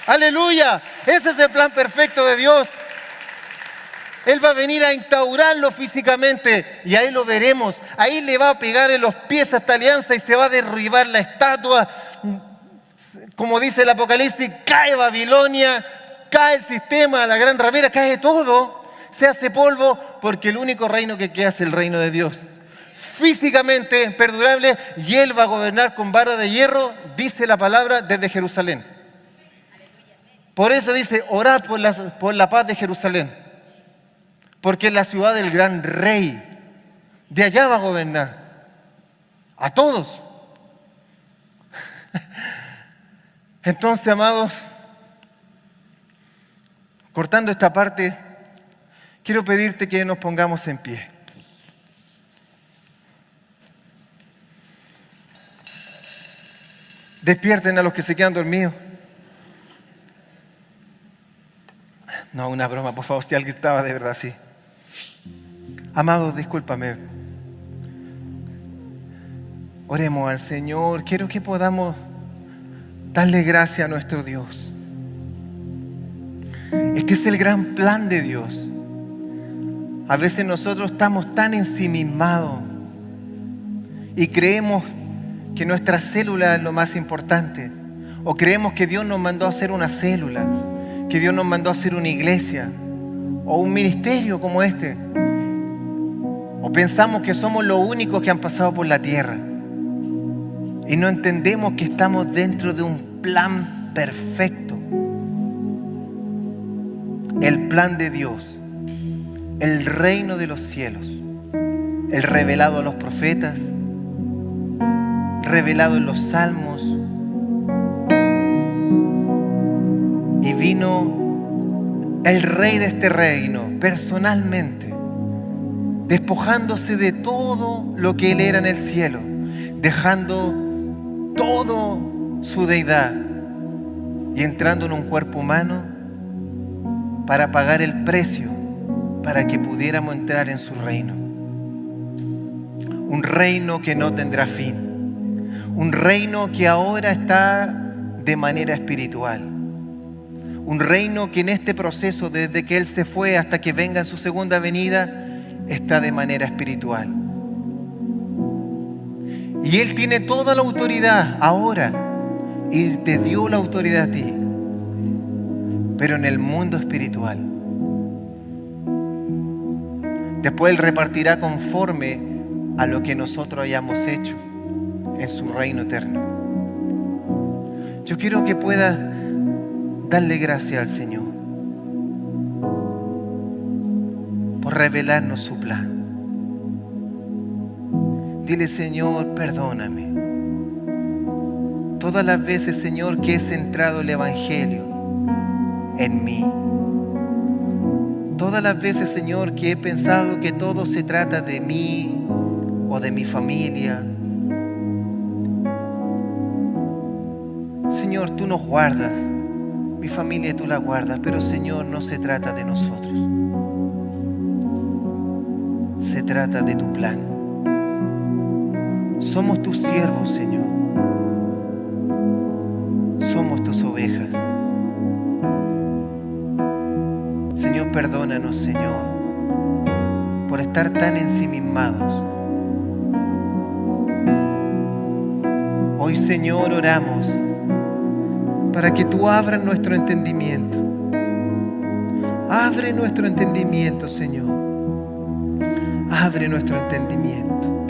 ¡Aleluya! Ese es el plan perfecto de Dios. Él va a venir a instaurarlo físicamente y ahí lo veremos. Ahí le va a pegar en los pies a esta alianza y se va a derribar la estatua. Como dice el Apocalipsis, cae Babilonia, cae el sistema, la gran ramera, cae todo. Se hace polvo porque el único reino que queda es el reino de Dios. Físicamente perdurable y Él va a gobernar con vara de hierro, dice la palabra, desde Jerusalén. Por eso dice, orad por la paz de Jerusalén. Porque es la ciudad del gran rey. De allá va a gobernar. a todos. Entonces, amados, cortando esta parte, quiero pedirte que nos pongamos en pie. Despierten a los que se quedan dormidos. No, una broma, por favor, si alguien estaba de verdad así. Amados, discúlpame. Oremos al Señor. Quiero que podamos darle gracias a nuestro Dios. Este es el gran plan de Dios. A veces nosotros estamos tan ensimismados y creemos que nuestra célula es lo más importante. O creemos que Dios nos mandó a hacer una célula, que Dios nos mandó a hacer una iglesia o un ministerio como este. O pensamos que somos los únicos que han pasado por la tierra y no entendemos que estamos dentro de un plan perfecto. El plan de Dios, el reino de los cielos, el revelado a los profetas, revelado en los salmos. Y vino el rey de este reino personalmente, despojándose de todo lo que él era en el cielo, dejando todo su deidad y entrando en un cuerpo humano para pagar el precio para que pudiéramos entrar en su reino. Un reino que no tendrá fin. Un reino que ahora está de manera espiritual. Un reino que en este proceso, desde que Él se fue hasta que venga en su segunda venida, está de manera espiritual. Y Él tiene toda la autoridad ahora. Y te dio la autoridad a ti. Pero en el mundo espiritual. Después Él repartirá conforme a lo que nosotros hayamos hecho en su reino eterno. Yo quiero que puedas darle gracias al Señor por revelarnos su plan. Dile: Señor, perdóname. Todas las veces, Señor, que he centrado el Evangelio en mí. Todas las veces, Señor, que he pensado que todo se trata de mí o de mi familia. Señor, tú nos guardas. Mi familia tú la guardas, pero Señor, no se trata de nosotros. Se trata de tu plan. Somos tus siervos, Señor. Somos tus ovejas. Señor, perdónanos, Señor, por estar tan ensimismados. Hoy, Señor, oramos para que tú abras nuestro entendimiento. Abre nuestro entendimiento, Señor. Abre nuestro entendimiento.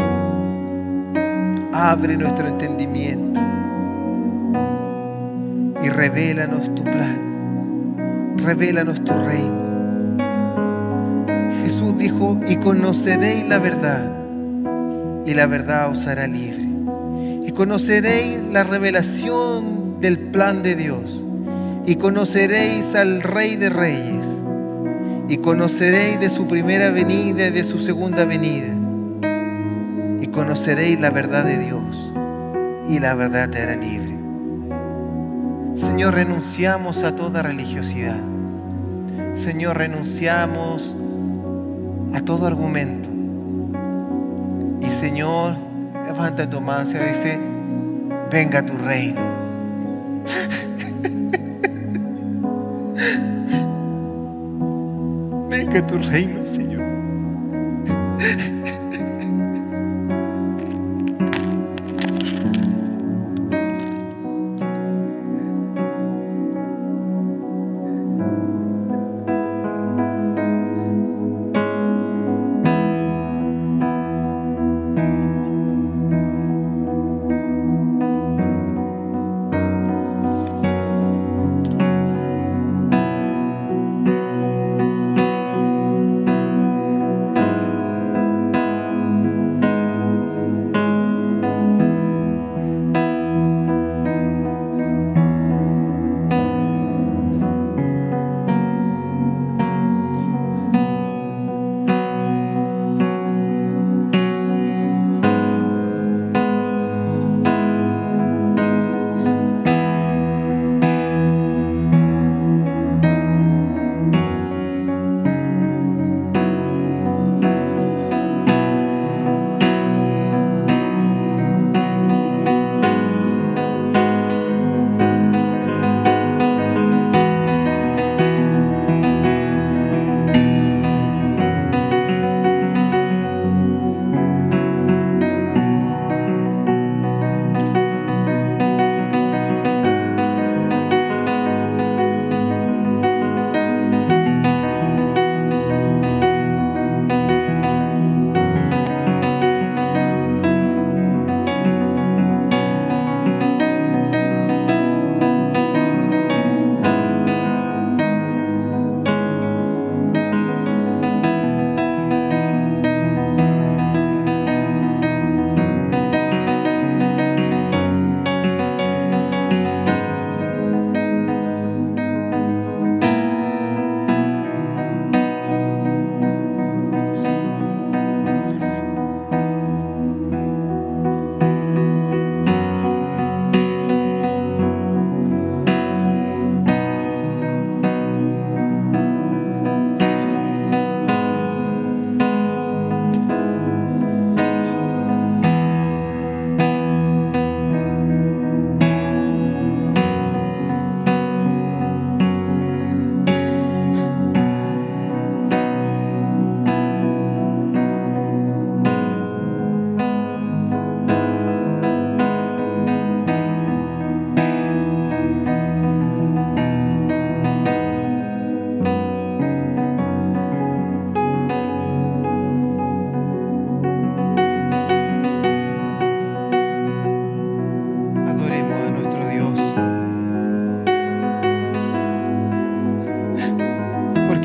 Abre nuestro entendimiento. Y revélanos tu plan. Revélanos tu reino. Jesús dijo: y conoceréis la verdad, y la verdad os hará libre. Y conoceréis la revelación del plan de Dios. Y conoceréis al Rey de Reyes. Y conoceréis de su primera venida y de su segunda venida. Y conoceréis la verdad de Dios. Y la verdad te hará libre. Señor, renunciamos a toda religiosidad. Señor, renunciamos a todo argumento. Y Señor, levanta tu mano, Señor, y dice: venga tu reino. Venga tu reino, Señor.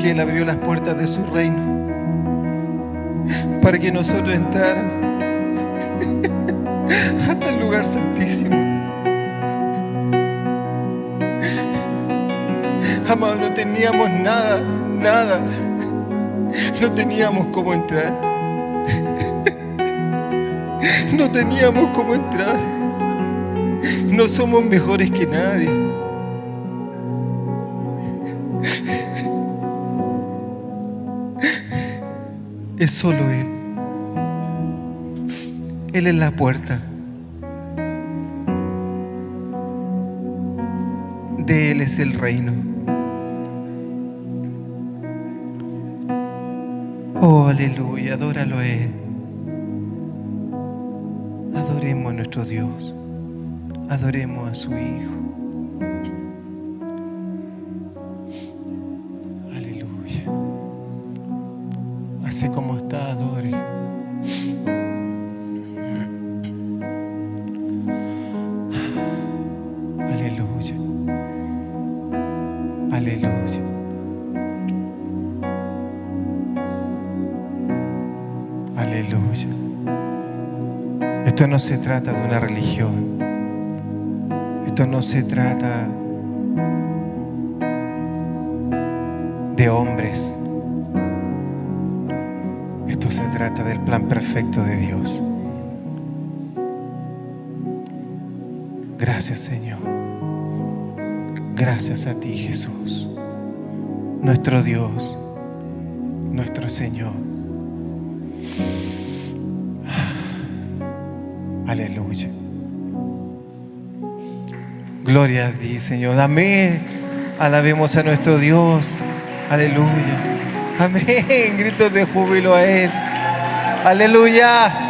que Él abrió las puertas de su reino para que nosotros entráramos hasta el lugar santísimo. Amado, no teníamos nada. No teníamos cómo entrar. No teníamos cómo entrar. No somos mejores que nadie. Es solo Él. Él es la puerta. De Él es el reino. Oh, aleluya, adóralo a Él. Adoremos a nuestro Dios. Adoremos a su Hijo. Aleluya. Así como está, adore. Aleluya. Aleluya. Aleluya. Esto no se trata de una religión. Esto no se trata de hombres. Esto se trata del plan perfecto de Dios. Gracias, Señor. Gracias a ti, Jesús, nuestro Dios, nuestro Señor. Aleluya. Gloria a ti, Señor. Amén. Alabemos a nuestro Dios. Aleluya. Amén. Gritos de júbilo a Él. Aleluya.